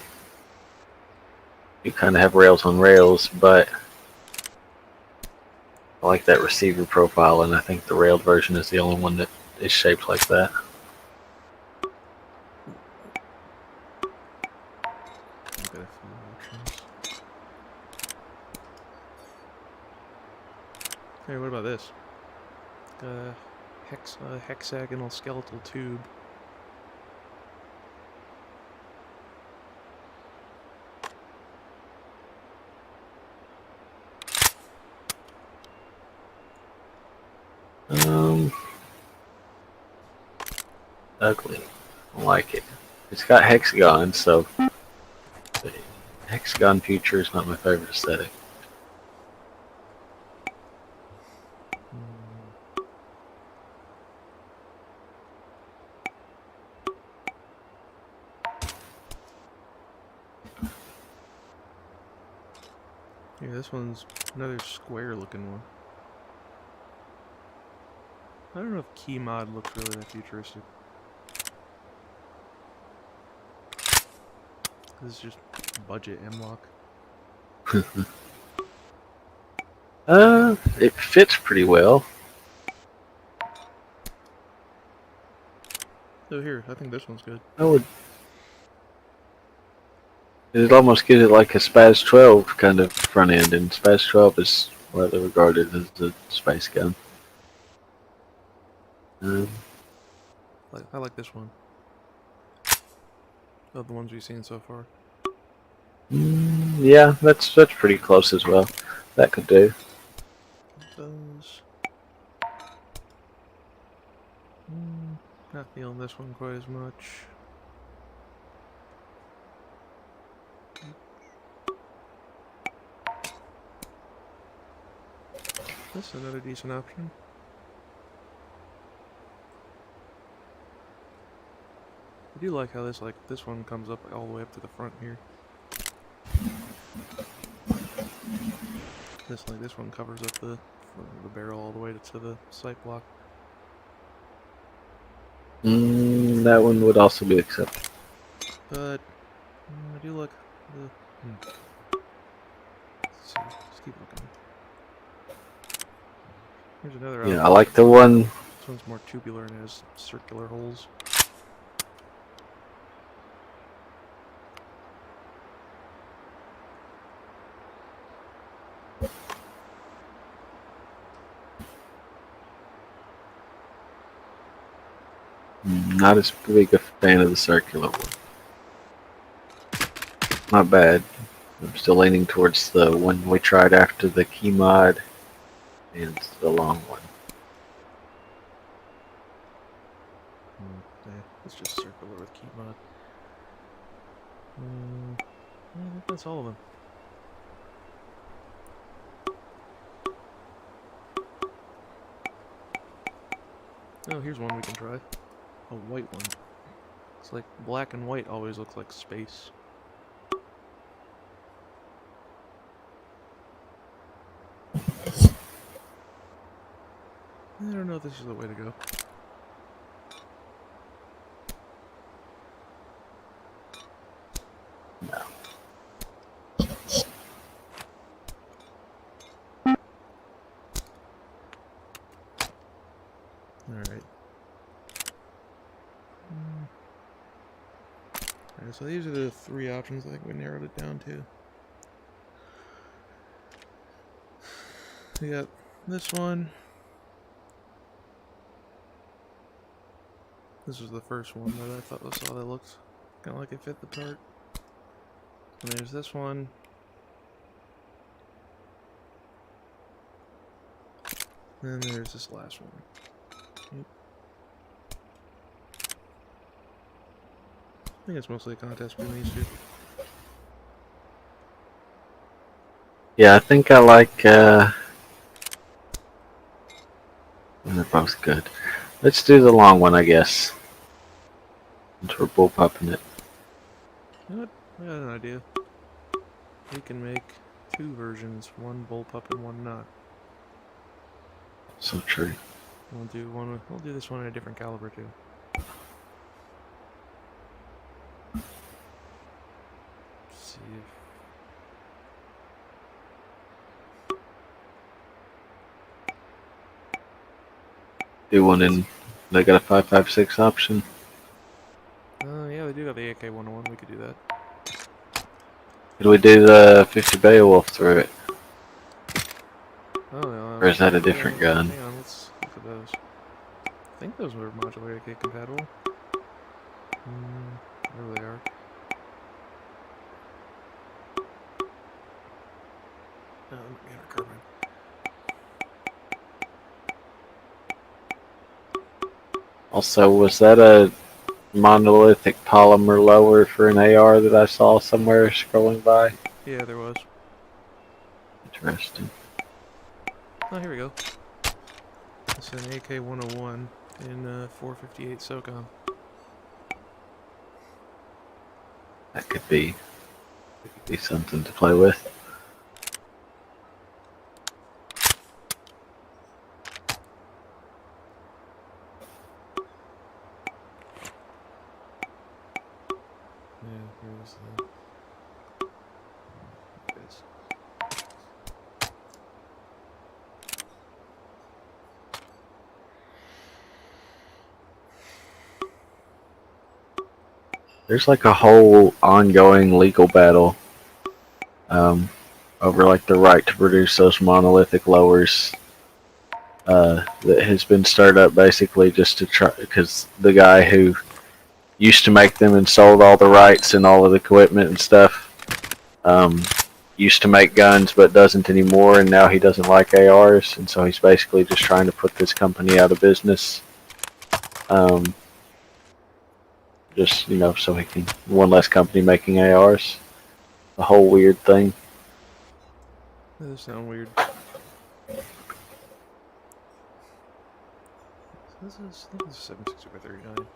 You kind of have rails on rails, but I like that receiver profile, and I think the railed version is the only one that is shaped like that. I've got a few options. Hey, what about this? Hexagonal skeletal tube. Ugly. I don't like it. It's got hexagon, so the hexagon future is not my favorite aesthetic. Yeah, this one's another square looking one. I don't know if key mod looks really that futuristic. This is just budget M-Lock. It fits pretty well. Oh, here, I think this one's good. I would. It almost gives it like a Spaz 12 kind of front end, and Spaz 12 is widely regarded as a space gun. I like this one. Of the ones we've seen so far. Yeah, that's pretty close as well. That could do. Those. Not feeling this one quite as much. This is another decent option. I do like how this one comes up all the way up to the front here. This one covers up the barrel all the way to the sight block. That one would also be acceptable. But I do like the. Let's see. Just keep looking. Here's another option. Yeah, I like the one. This one's more tubular and has circular holes. Not as big a fan of the circular one. Not bad. I'm still leaning towards the one we tried after the key mod and the long one. Yeah, it's just circular with key mod. I think that's all of them. Oh, here's one we can try. A white one. It's like black and white always looks like space. I don't know if this is the way to go. No. Alright. Alright, so these are the three options I think we narrowed it down to. We got this one. This was the first one that I saw that looked kind of like it fit the part. And there's this one. And then there's this last one. Yep. I think it's mostly a contest between these two. Yeah, I think I like. They're both good. Let's do the long one, I guess. Since we're bullpupping it. You know what? I got an idea. We can make two versions, one bullpup and one not. So true. We'll do this one in a different caliber too. See if Do one in. They got a 5.56 option. yeah, they do have the AK-101. We could do that. Could we do the 50 Beowulf through it? Oh, no. Or is that a different gun? Hang on, let's look at those. I think those were modular AK compatible. There they are. Carbine. Also, was that a monolithic polymer lower for an AR that I saw somewhere scrolling by? Yeah, there was. Interesting. Oh, here we go. It's an AK-101 in 458 SOCOM. That could be something to play with. Yeah, here's the. Guys. There's like a whole ongoing legal battle um, over like the right to produce those monolithic lowers that has been stirred up basically just to try because the guy who used to make them and sold all the rights and all of the equipment and stuff um, used to make guns but doesn't anymore, and now he doesn't like ARs, and so he's basically just trying to put this company out of business. Just so he can one less company making ARs. A whole weird thing. That does sound weird. This is 760 by 39.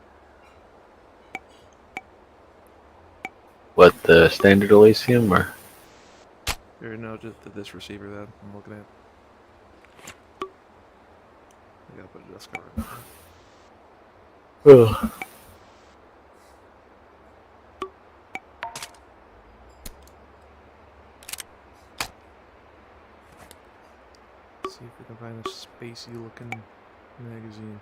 What, the standard Elysium or? Or no, just this receiver that I'm looking at. I gotta put a dust cover on it. Ugh. Let's see if we can find a spacey looking magazine.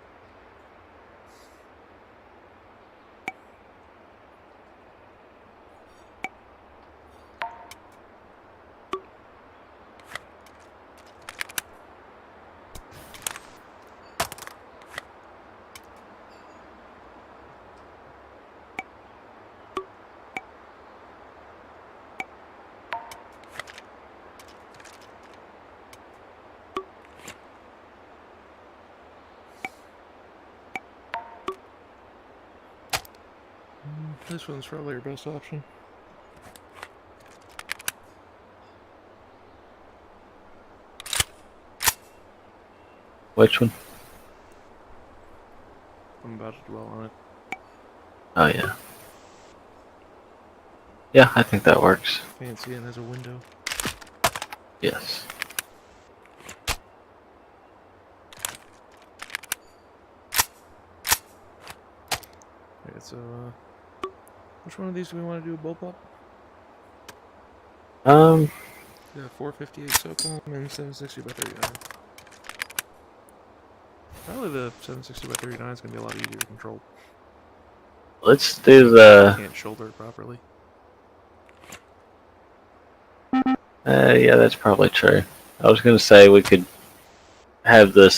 This one's probably our best option. Which one? I'm about to dwell on it. Oh yeah. Yeah, I think that works. Fancy and has a window. Yes. Alright, so which one of these do we want to do a bullpup? The 458 SOCOM and 760 by 39. Probably the 760 by 39 is going to be a lot easier to control. Let's do You the. can't shoulder it properly. Yeah, that's probably true. I was gonna say we could have the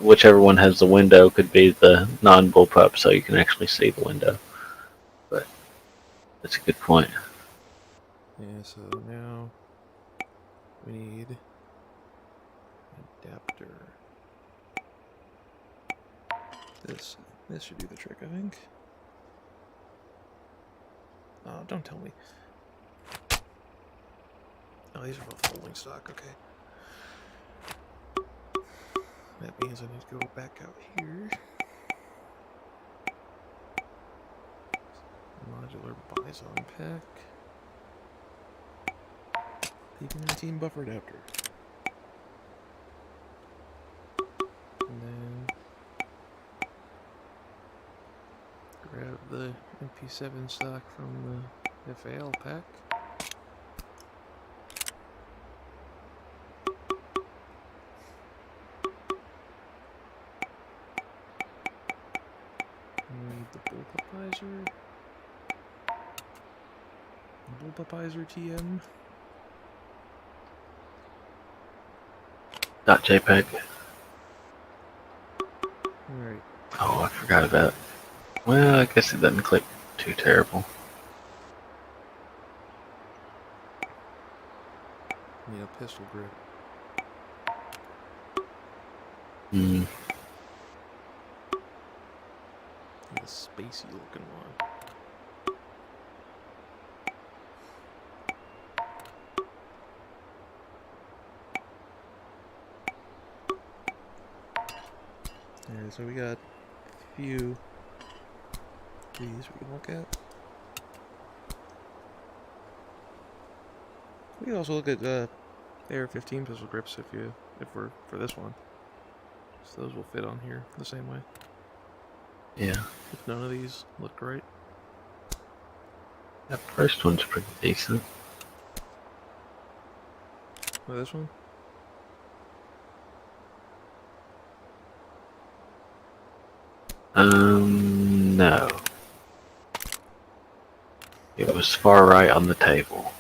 whichever one has the window could be the non-bullpup, so you can actually see the window. But that's a good point. Yeah, so now we need adapter. This should do the trick, I think. Oh, don't tell me. Oh, these are both folding stock, okay. That means I need to go back out here. Modular Bison pack. PP19 buffer adapter. And then grab the MP7 stock from the FAL pack. Need the Bullpupizer TM. .jpeg. Alright. Oh, I forgot about it. Well, I guess it doesn't click too terrible. Need a pistol grip. Hmm. Need a spacey looking one. Alright, so we got a few of these we can look at. We can also look at AR-15 pistol grips if we're for this one. So those will fit on here the same way. Yeah. If none of these look right. That first one's pretty decent. Oh, this one? No. It was far right on the table.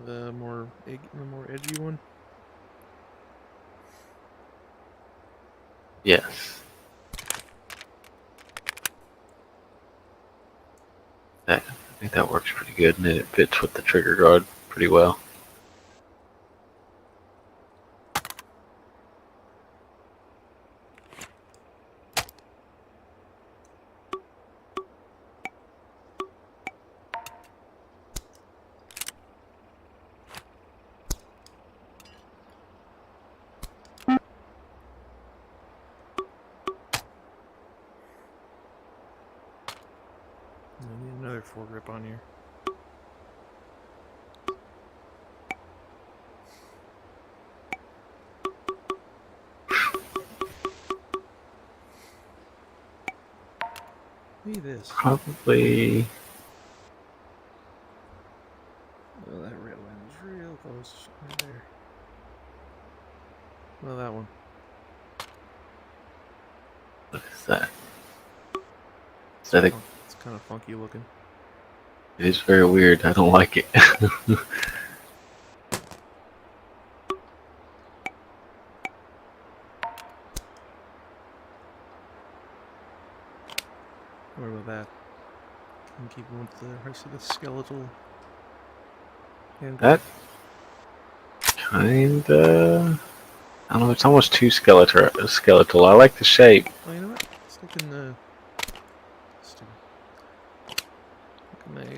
The more edgy one? Yes. I think that works pretty good, and it fits with the trigger guard pretty well. I need another foregrip on here. Look at this. Probably. Oh, that red line was real close. Right there. Well, that one. What is that? Is that a, It's kind of funky looking. it is very weird. I don't like it. What about that? And keep going with the rest of the skeletal. And That kinda. I don't know. It's almost too skeletal. I like the shape. oh, you know what? Let's look in the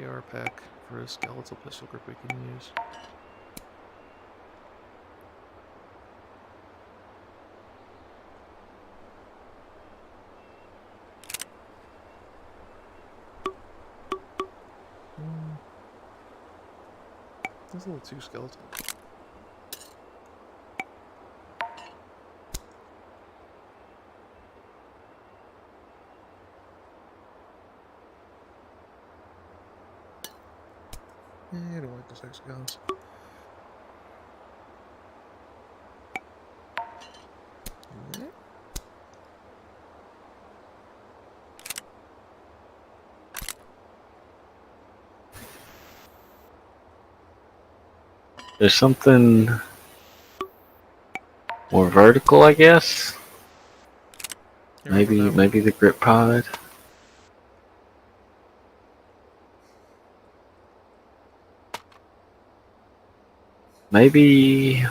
AR pack for a skeletal pistol grip we can use. That's a little too skeletal. I don't like those hexagons. Yeah. There's something more vertical, I guess. Here, what about that one? Maybe the grip pod. Maybe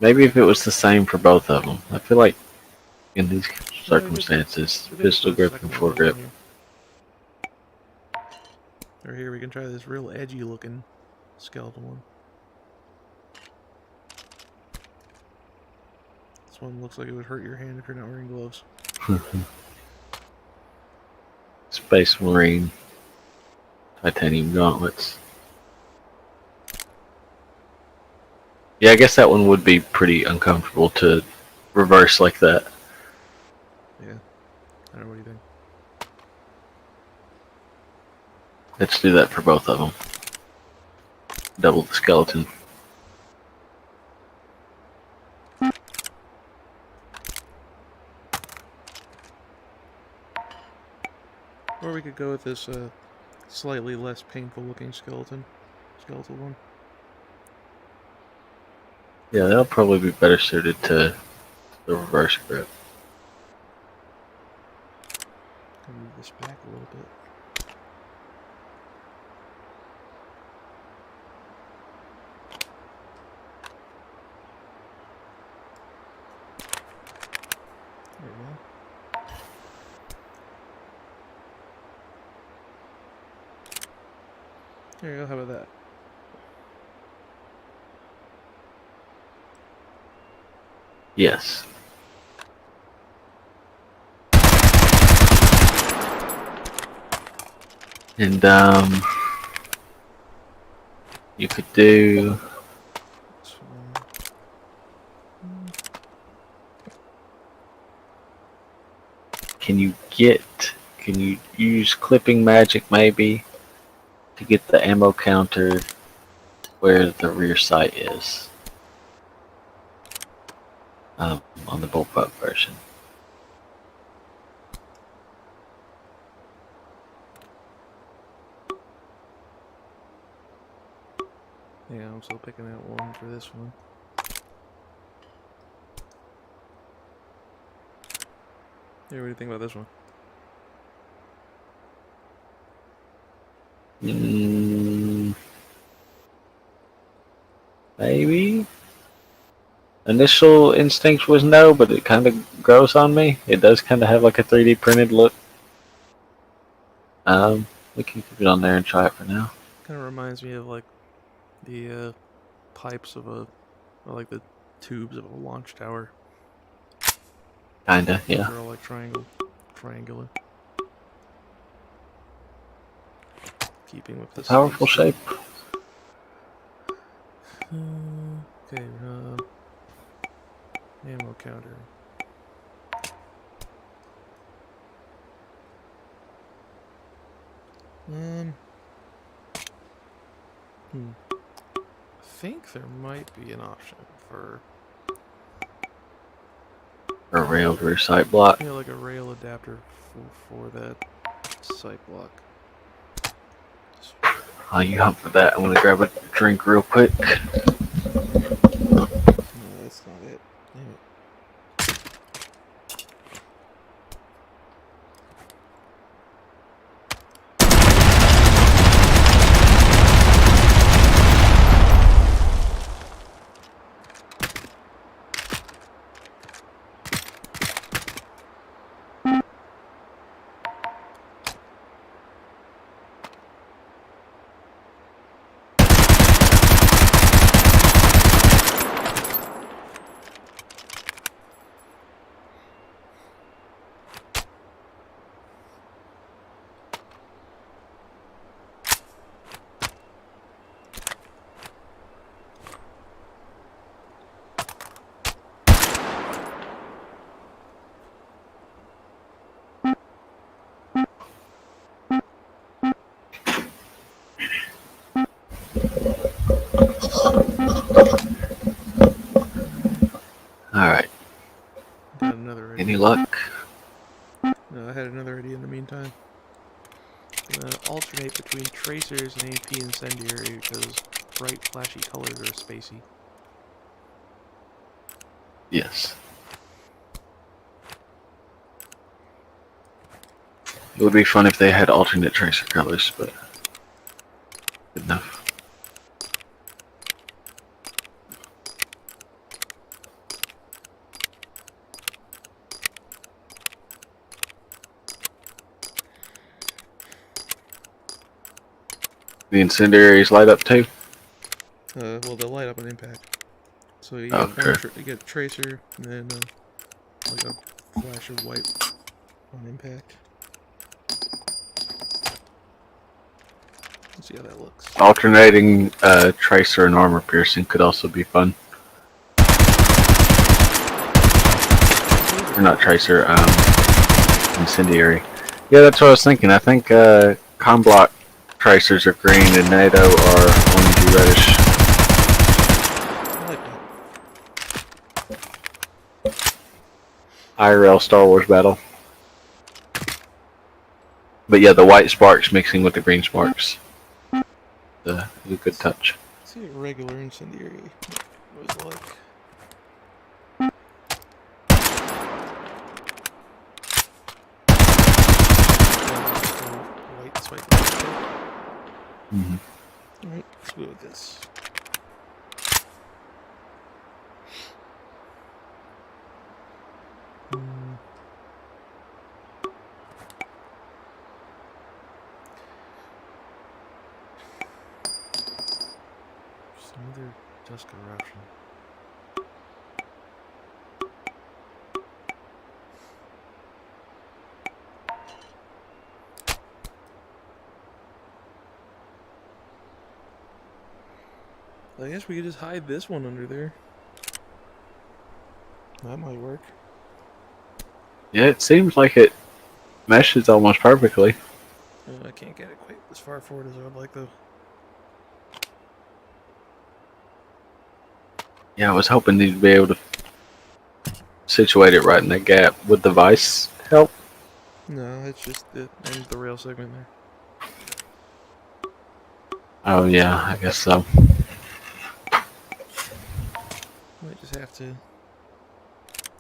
if it was the same for both of them. I feel like in these circumstances, pistol grip and foregrip. Or here, we can try this real edgy looking skeletal one. This one looks like it would hurt your hand if you're not wearing gloves. Space Marine titanium gauntlets. Yeah, I guess that one would be pretty uncomfortable to reverse like that. Yeah. I don't know, what do you think? Let's do that for both of them. Double the skeleton. Or we could go with this slightly less painful looking skeletal one. Yeah, that'll probably be better suited to the reverse grip. Can move this back a little bit. There we go. There you go, how about that? Yes. And you could do. Can can you use clipping magic maybe to get the ammo counter where the rear sight is on the bullpup version. Yeah, I'm still picking out one for this one. Hey, what do you think about this one? Maybe. Initial instinct was no, but it kind of grows on me. It does kind of have like a 3D printed look. We can keep it on there and try it for now. Kind of reminds me of like the pipes of a, or like the tubes of a launch tower. Kinda, yeah. They're all like triangular. Keeping with A this powerful shape. Okay, ammo counter. I think there might be an option for A railed rear sight block. like a rail adapter for that sight block. While you hunt for that, I'm gonna grab a drink real quick. No, that's not it. Damn it. Alright. Got another idea. Any luck? No, I had another idea in the meantime. Alternate between tracers and AP incendiary because bright, flashy colors are spacey. Yes. It would be fun if they had alternate tracer colors, but good enough. The incendiaries light up too? Well, they'll light up on impact. So you Okay. get you get tracer, and then like a flash of white on impact. Let's see how that looks. Alternating tracer and armor piercing could also be fun. Or not tracer, incendiary. Yeah, that's what I was thinking. I think Comblock tracers are green and NATO are orangey reddish. I like that. IRL Star Wars battle. But yeah, the white sparks mixing with the green sparks. Is a good touch. Let's see what regular incendiary was like. White spike. Alright, let's go with this. Some other dusk eruption. I guess we could just hide this one under there. That might work. Yeah, it seems like it meshes almost perfectly. I can't get it quite as far forward as I would like, though. Yeah, I was hoping you'd be able to situate it right in that gap. Would the vise help? No, it's just the rail segment there. Oh yeah, I guess so. Might just have to.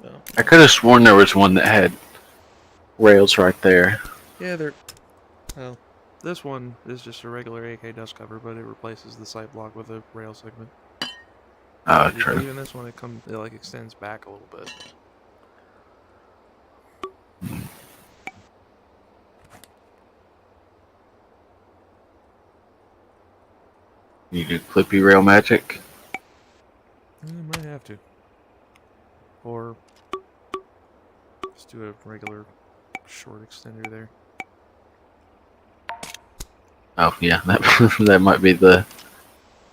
Oh. I could have sworn there was one that had rails right there. Yeah, they're. Well, this one is just a regular AK dust cover, but it replaces the sight block with a rail segment. Oh, But true. even this one, it like extends back a little bit. You do clippy rail magic? I might have to. Or just do a regular short extender there. Oh yeah, that that might be the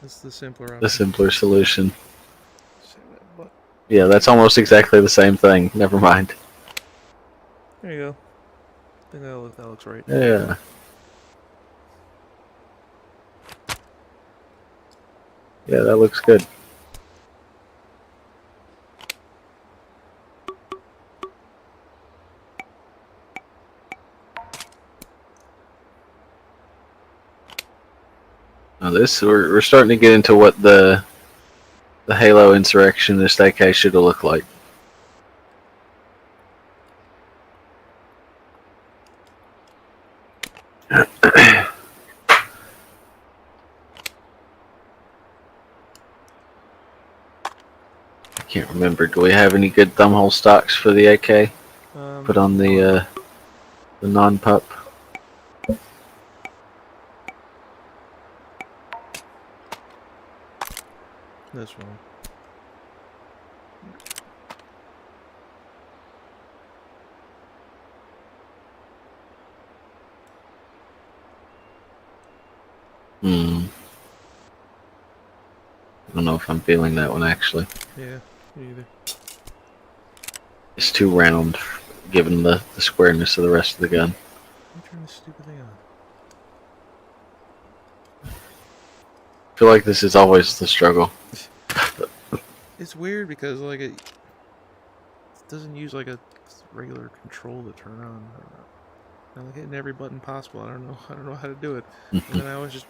That's the simpler option. simpler solution. Say that, but Yeah, that's almost exactly the same thing. Never mind. there you go. I think that looks right. Yeah. Yeah, that looks good. Now this we're starting to get into what the Halo Insurrectionist AK should have looked like. I can't remember. Do we have any good thumbhole stocks for the AK? Put on the non-pup. This one. I don't know if I'm feeling that one actually. Yeah, me either. It's too round, given the squareness of the rest of the gun. Let me turn this stupid thing on. I feel like this is always the struggle. It's weird because like it doesn't use like a regular control to turn on. I don't know. I'm like hitting every button possible. I don't know how to do it. And then I always just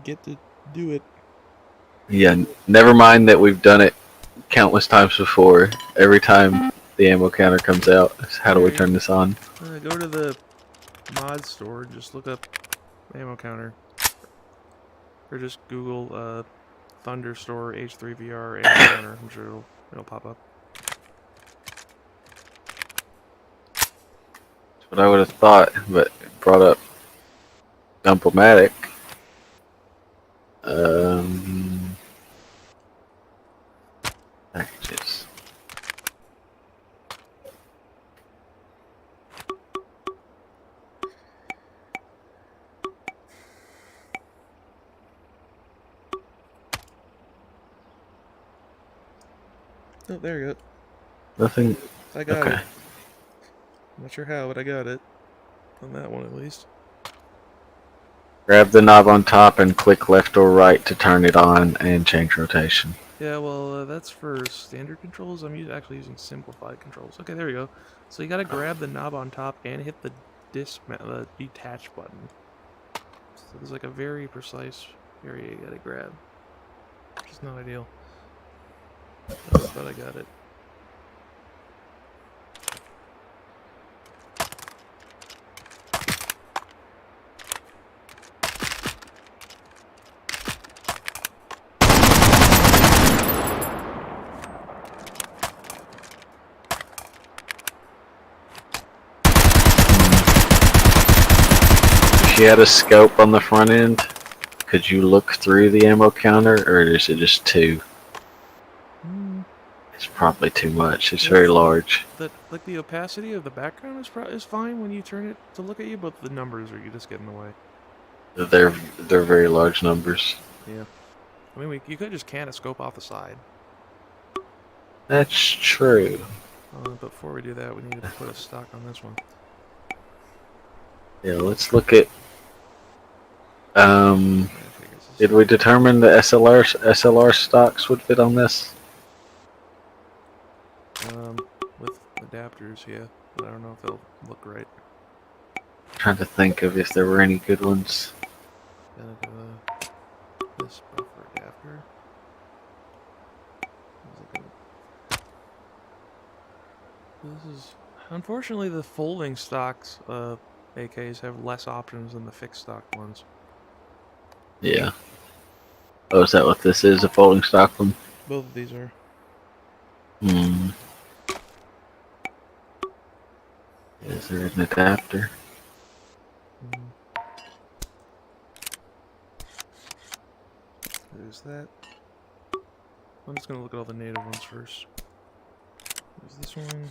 get to do it. Yeah, never mind that we've done it countless times before. Every time the ammo counter comes out, how do we turn this on? Go to the mod store, just look up ammo counter. Or just Google Thunderstore H3VR ammo counter. I'm sure it'll pop up. That's what I would have thought, but it brought up Dump-O-Matic. Packages. Oh, there you go. Nothing. I got Okay. it. I'm not sure how, but I got it. On that one, at least. Grab the knob on top and click left or right to turn it on and change rotation. Yeah, well, that's for standard controls. I'm actually using simplified controls. Okay, there we go. So you gotta grab the knob on top and hit the detach button. So there's like a very precise area you gotta grab. Which is not ideal. But I got it. If you had a scope on the front end, could you look through the ammo counter, or is it just too? It's probably too much. It's very large. Like the opacity of the background is fine when you turn it to look at you, but the numbers are you just get in the way. They're very large numbers. Yeah. I mean, you could just can a scope off the side. That's true. But before we do that, we need to put a stock on this one. Yeah, let's look at. Actually, I guess Did we determine the SLR stocks would fit on this? with adapters, yeah. But I don't know if they'll look right. Trying to think of if there were any good ones. Gonna do this buffer adapter. This is unfortunately the folding stocks AKs have less options than the fixed stock ones. Yeah. Oh, is that what this is? A folding stock one? Both of these are. Hmm. Is there an adapter? There's that. I'm just gonna look at all the native ones first. There's this one.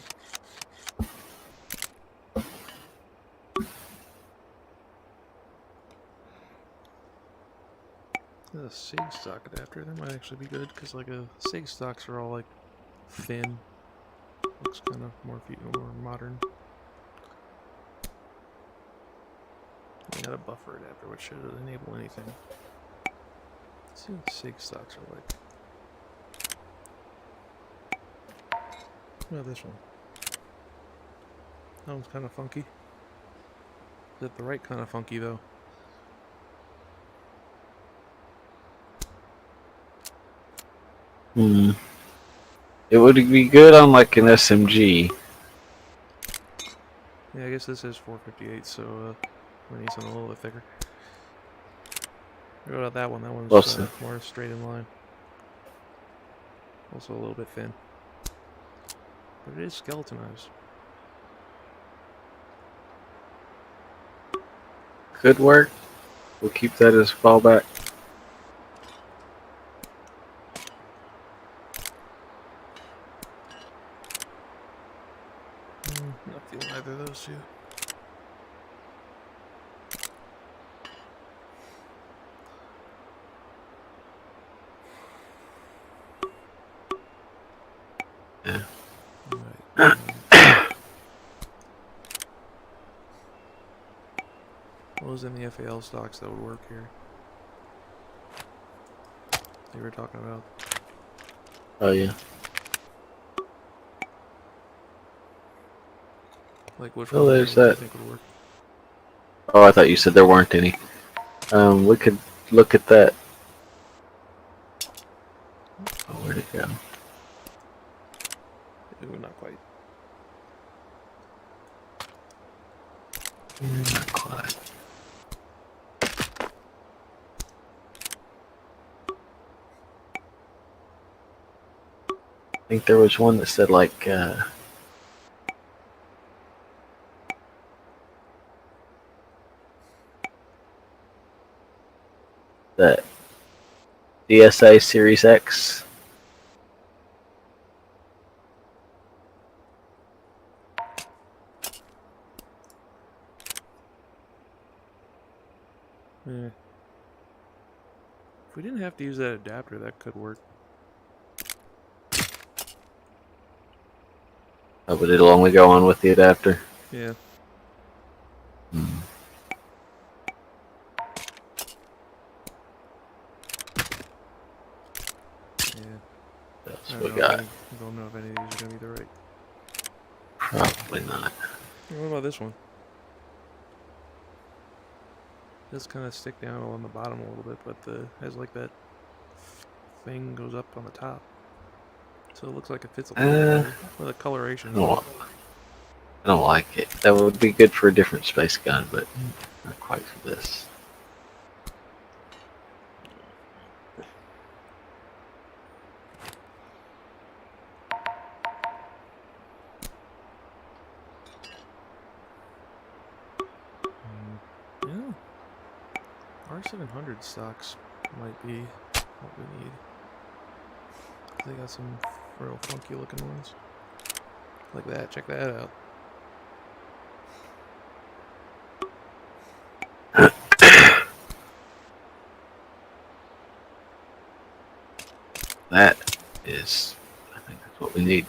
The SIG stock adapter, that might actually be good because like SIG stocks are all like thin. Looks kind of more modern. I got a buffer adapter, which should enable anything. Let's see what SIG stocks are like. What about this one? That one's kind of funky. Is it the right kind of funky though? Hmm. It would be good on like an SMG. Yeah, I guess this is 458, so we need something a little bit thicker. What about that one? That one's more straight in line. Also a little bit thin. But it is skeletonized. Could work. We'll keep that as fallback. Not feeling either of those two. Yeah. Right. What was in the FAL stocks that would work here? They were talking about. Oh yeah. Like which Oh, one there's do you that. think would work? Oh, I thought you said there weren't any. We could look at that. Oh, where'd it go? Ooh, not quite. Not quite. I think there was one that said like that DSA Series X. Yeah. If we didn't have to use that adapter, that could work. Oh, but it'll only go on with the adapter. Yeah. Hmm. Yeah. That's I what we got. don't know if any of these are gonna be the right. Probably not. What about this one? Does kind of stick down on the bottom a little bit, but has like that thing goes up on the top, so it looks like it fits a little better. Well, the coloration. I don't like it. That would be good for a different space gun, but not quite for this. Yeah. R700 stocks might be what we need. They got some real funky looking ones. Like that. Check that out. That is, I think that's what we need.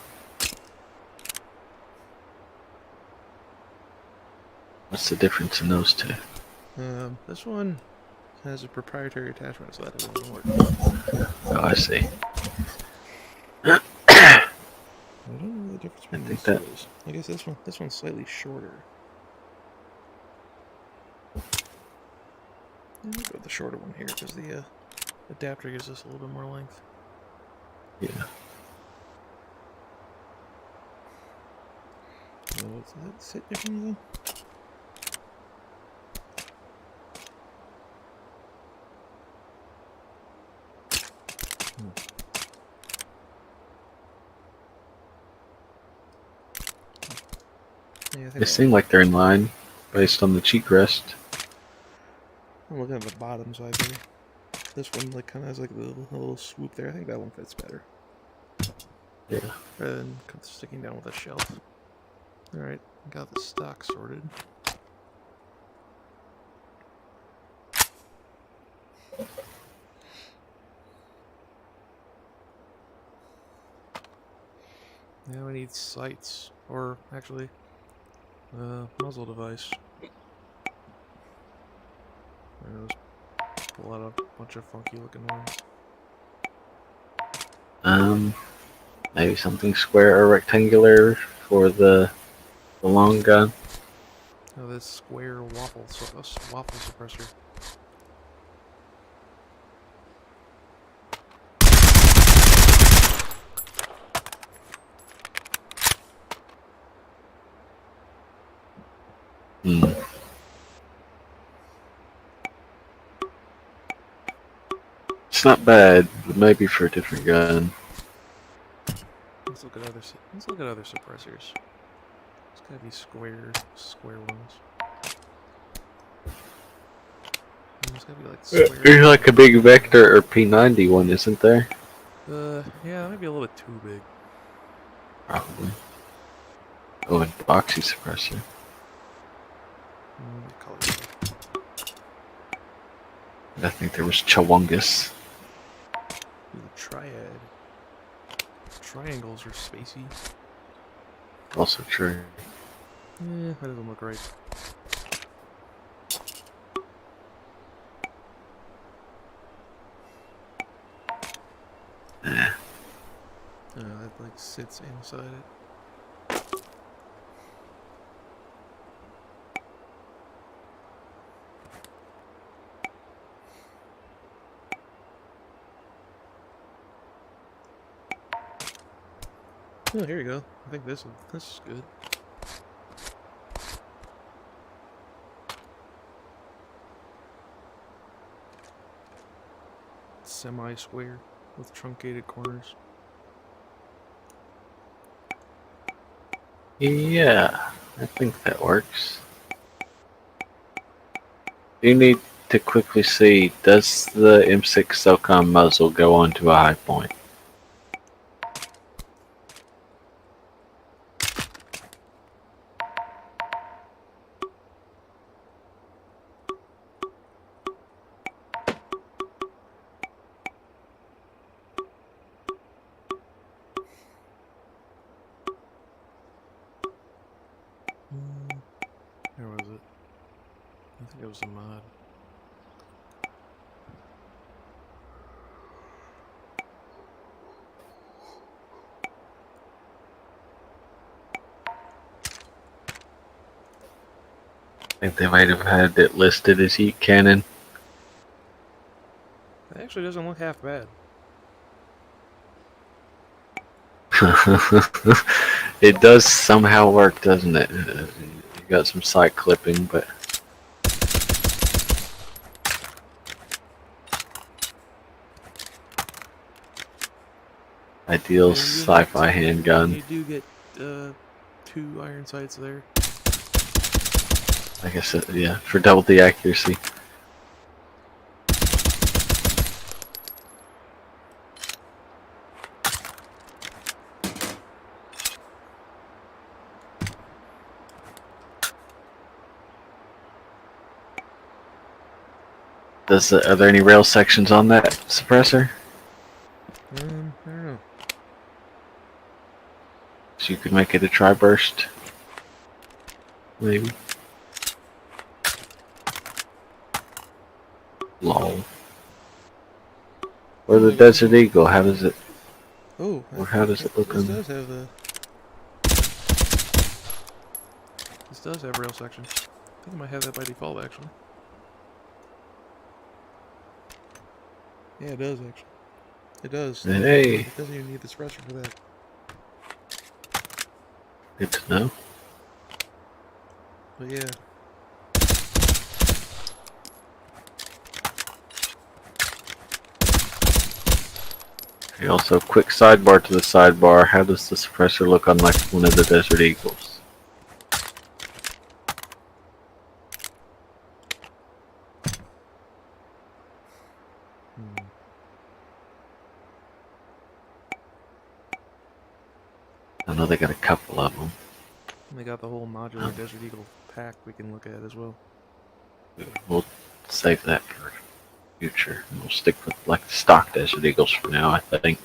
What's the difference in those two? This one has a proprietary attachment, so that doesn't work. Oh, I see. I don't know the difference between these two is. I guess this one's slightly shorter. I'll go with the shorter one here because the adapter gives us a little bit more length. Yeah. Does that sit differently? Yeah, They seem like they're in line based on the cheek rest. I'm looking at the bottom side here. This one like kind of has like a little swoop there. I think that one fits better. Yeah. Rather than sticking down with a shelf. Alright, got the stock sorted. Now we need sights, or actually, muzzle device. There's a lot of bunch of funky looking ones. Maybe something square or rectangular for the long gun. Oh, this square waffle suppressor. Hmm. It's not bad, but maybe for a different gun. Let's look at other suppressors. It's gotta be square ones. There's gotta be like square. There's like a big Vector or P90 one, isn't there? Yeah, that might be a little bit too big. Probably. Oh, an epoxy suppressor. What color is it? I think there was Chawungus. Ooh, triad. Triangles are spacey. Also true. That doesn't look right. That like sits inside it. Oh, here you go. I think this is good. Semi-square with truncated corners. Yeah, I think that works. You need to quickly see, does the M6 SOCOM muzzle go onto a high point? Where was it? I think it was a mod. I think they might have had it listed as heat cannon. It actually doesn't look half bad. It does somehow work, doesn't it? You got some sight clipping, but ideal Yeah, sci-fi handgun. You do get 2 iron sights there. I guess, yeah, for double the accuracy. Are there any rail sections on that suppressor? I don't know. So you could make it a tri-burst? Maybe. Lol. Or the Desert Eagle, how does it, Oh, or how does it look this on? does have the. This does have rail section. I think I might have that by default, actually. Yeah, it does, actually. It does. Hey, It doesn't even need the suppressor for that. good to know. But yeah. Okay, also, quick sidebar to the sidebar. How does the suppressor look on like one of the Desert Eagles? Hmm. I know they got a couple of them. And they got the whole modular Desert Eagle pack we can look at as well. We'll save that for future. We'll stick with like the stock Desert Eagles for now, I think.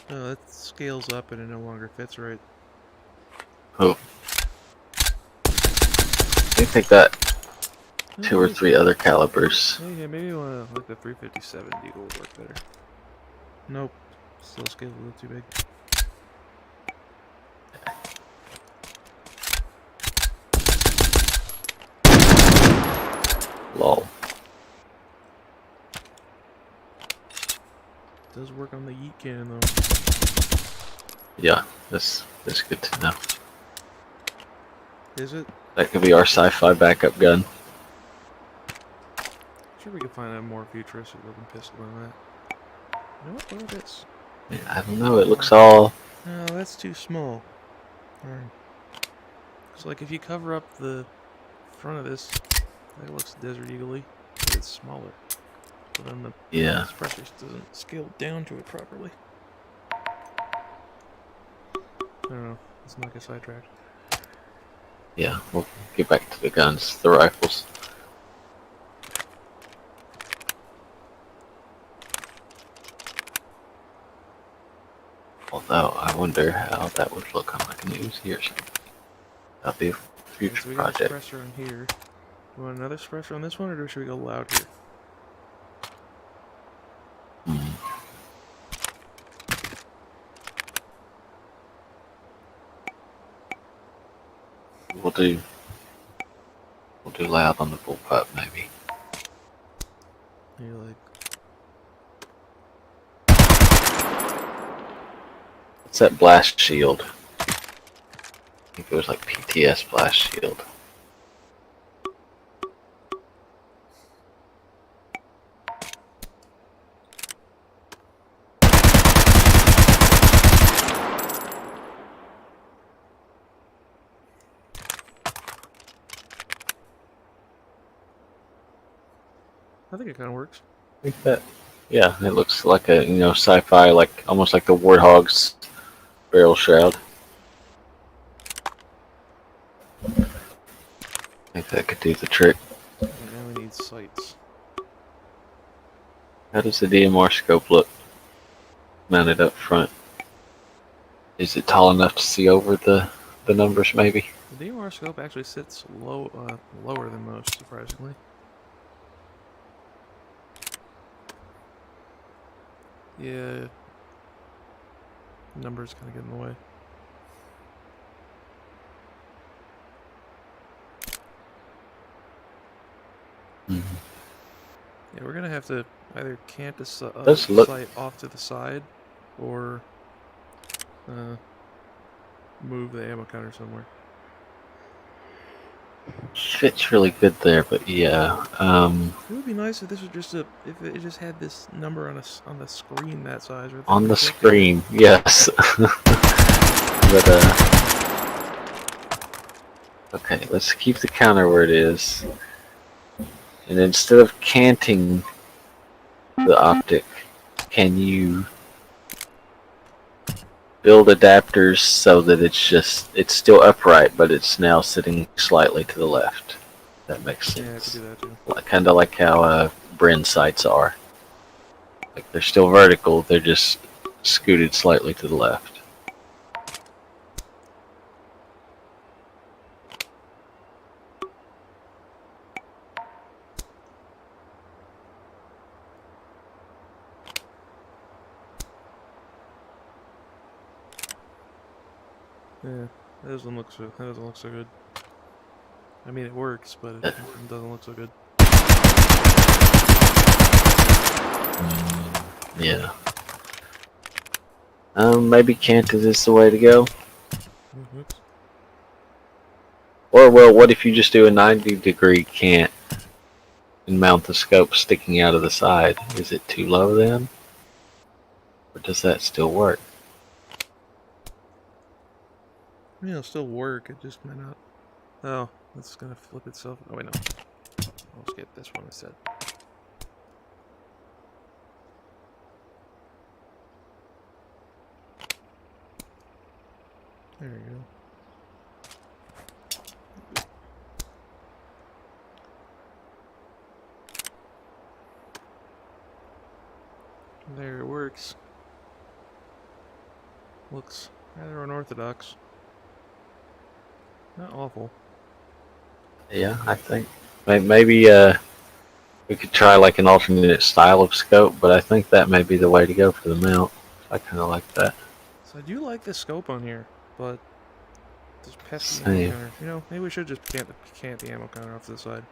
Oh, that scales up and it no longer fits right. Oh. I think they got 2 or 3 other calibers. Yeah, maybe like the 357 Eagle would work better. Nope. Still scales a little too big. Lol. Does work on the yeet cannon though. Yeah, that's good to know. Is it? That could be our sci-fi backup gun. Sure, we could find a more futuristic looking pistol than that. You know what? What about this? Yeah, I don't know. It looks all. No, that's too small. Alright. It's like if you cover up the front of this, that looks Desert Eagle-y, but it's smaller. But then the Yeah. suppressor doesn't scale down to it properly. I don't know. Let's not get sidetracked. Yeah, we'll get back to the guns, the rifles. Although, I wonder how that would look on like a new Uzi or something. That'd be a future So we got a project. suppressor on here. You want another suppressor on this one, or should we go loud here? Hmm. We'll do loud on the bullpup maybe. You're like, What's that blast shield? I think it was like PTS blast shield. I think it kind of works. I think that, yeah, it looks like a, sci-fi, like almost like the Warthog's barrel shroud. I think that could do the trick. And now we need sights. How does the DMR scope look mounted up front? Is it tall enough to see over the numbers maybe? The DMR scope actually sits lower than most, surprisingly. Yeah. Numbers kind of get in the way. Mm-hmm. Yeah, we're gonna have to either cant a sight off to the side, or move the ammo counter somewhere. Fits really good there, but yeah. It would be nice if this was just if it just had this number on the screen that size. Or on the screen, yes. But okay, let's keep the counter where it is, and instead of canting the optic, can you build adapters so that it's still upright, but it's now sitting slightly to the left? That makes Yeah, I could sense. do that too. Kind of like how Bren sights are. Like they're still vertical, they're just scooted slightly to the left. Yeah, that doesn't look so good. I mean, it works, but it doesn't look so good. Yeah. Maybe canted is the way to go. Oops. Or, well, what if you just do a 90-degree cant and mount the scope sticking out of the side? Is it too low then? Or does that still work? I mean, it'll still work, it just might not. Oh, it's gonna flip itself. Oh, wait, no. I'll skip this one instead. There we go. There, it works. Looks rather unorthodox. Not awful. Yeah, I think maybe we could try like an alternate style of scope, but I think that may be the way to go for the mount. I kind of like that. So I do like this scope on here, but this pesky ammo Same. counter. You know, maybe we should just cant the ammo counter off to the side.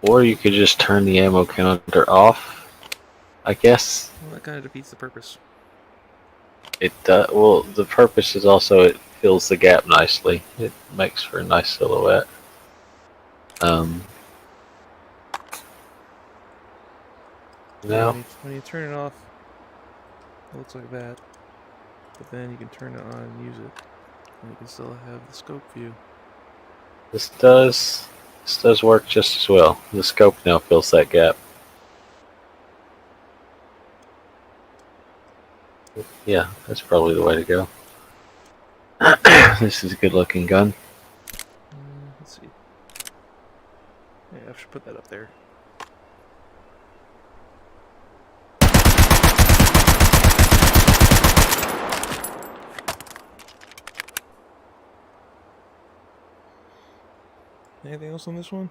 Or you could just turn the ammo counter off, I guess. Well, that kind of defeats the purpose. It well, the purpose is also it fills the gap nicely. It makes for a nice silhouette. Yeah, No. when you turn it off, it looks like that. But then you can turn it on and use it, and you can still have the scope view. This does work just as well. The scope now fills that gap. Yeah, that's probably the way to go. This is a good looking gun. Let's see. Yeah, I should put that up there. Anything else on this one?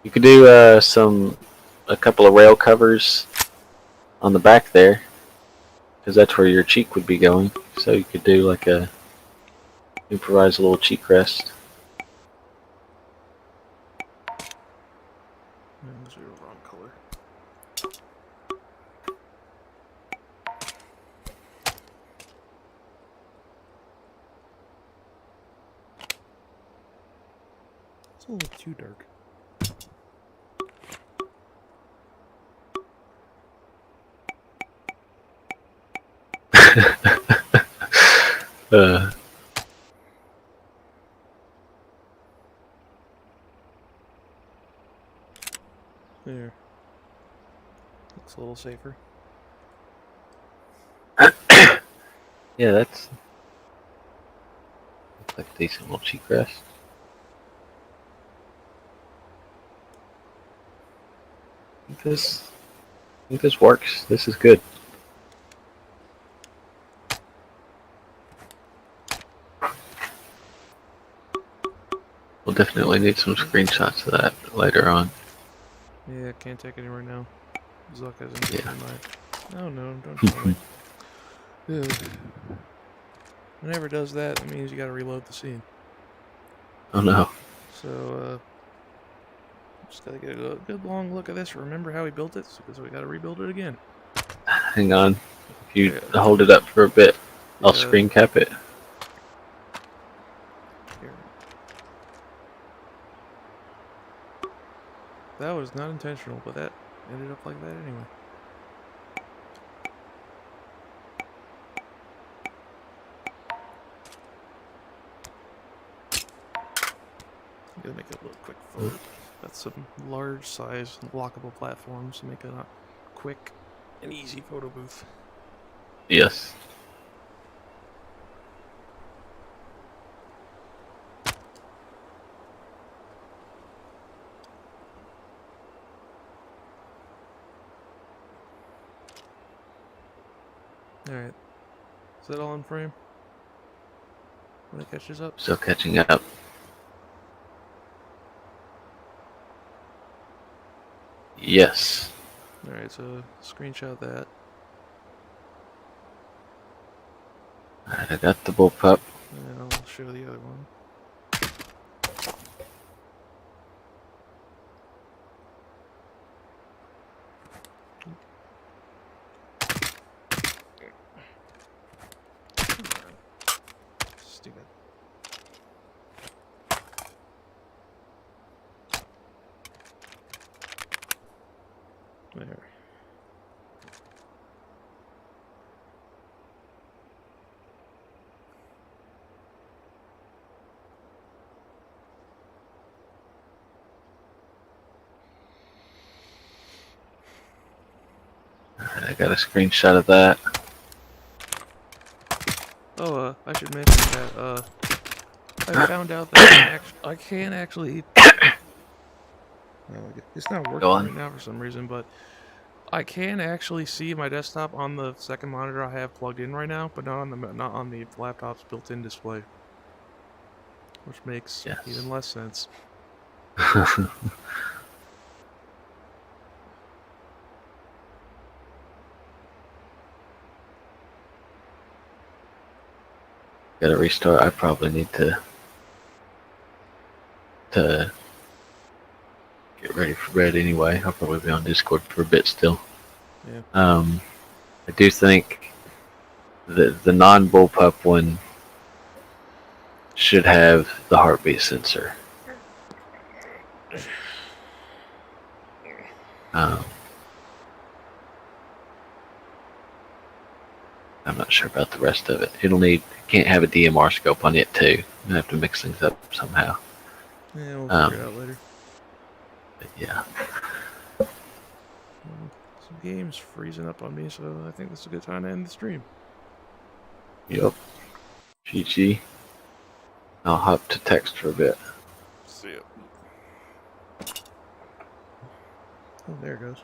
You could do a couple of rail covers on the back there, because that's where your cheek would be going. So you could do like a improvise a little cheek rest. Those are the wrong color. It's a little too dark. There. Looks a little safer. Yeah, that's like a decent little cheek rest. I think this works. This is good. We'll definitely need some screenshots of that later on. Yeah, can't take it anywhere now. Zuck hasn't Yeah. my... Oh no, don't tell me. Ugh. Whenever it does that, it means you gotta reload the scene. Oh no. So, just gotta get a good long look at this. Remember how we built it, because we gotta rebuild it again. Hang on. If you hold it up for a bit, I'll Yeah. screen cap it. Here. That was not intentional, but that ended up like that anyway. Gotta make it a little quick photo. That's some large size lockable platforms to make it a quick and easy photo booth. Yes. Alright. Is that all in frame? When it catches up? Still catching up. Yes. Alright, so screenshot that. Alright, I got the bullpup. And then I'll show the other one. Stupid. There. Alright, I got a screenshot of that. Oh, I should mention that, I found out that I can actually... it's not working right now for some reason, but I can actually see my desktop on the second monitor I have plugged in right now, but not on the laptop's built-in display, which makes even less sense. Gotta restart. I probably need to get ready for bed anyway. I'll probably be on Discord for a bit still. Yeah. I do think the non-bullpup one should have the heartbeat sensor. I'm not sure about the rest of it. Can't have a DMR scope on it too. I have to mix things up somehow. Yeah, we'll figure it out later. But yeah. Some game's freezing up on me, so I think this is a good time to end the stream. Yep. GG. I'll hop to text for a bit. See ya. Oh, there it goes.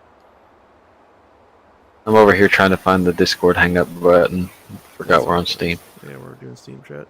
I'm over here trying to find the Discord hang up button. Forgot we're on Steam. Yeah, we're doing Steam chat.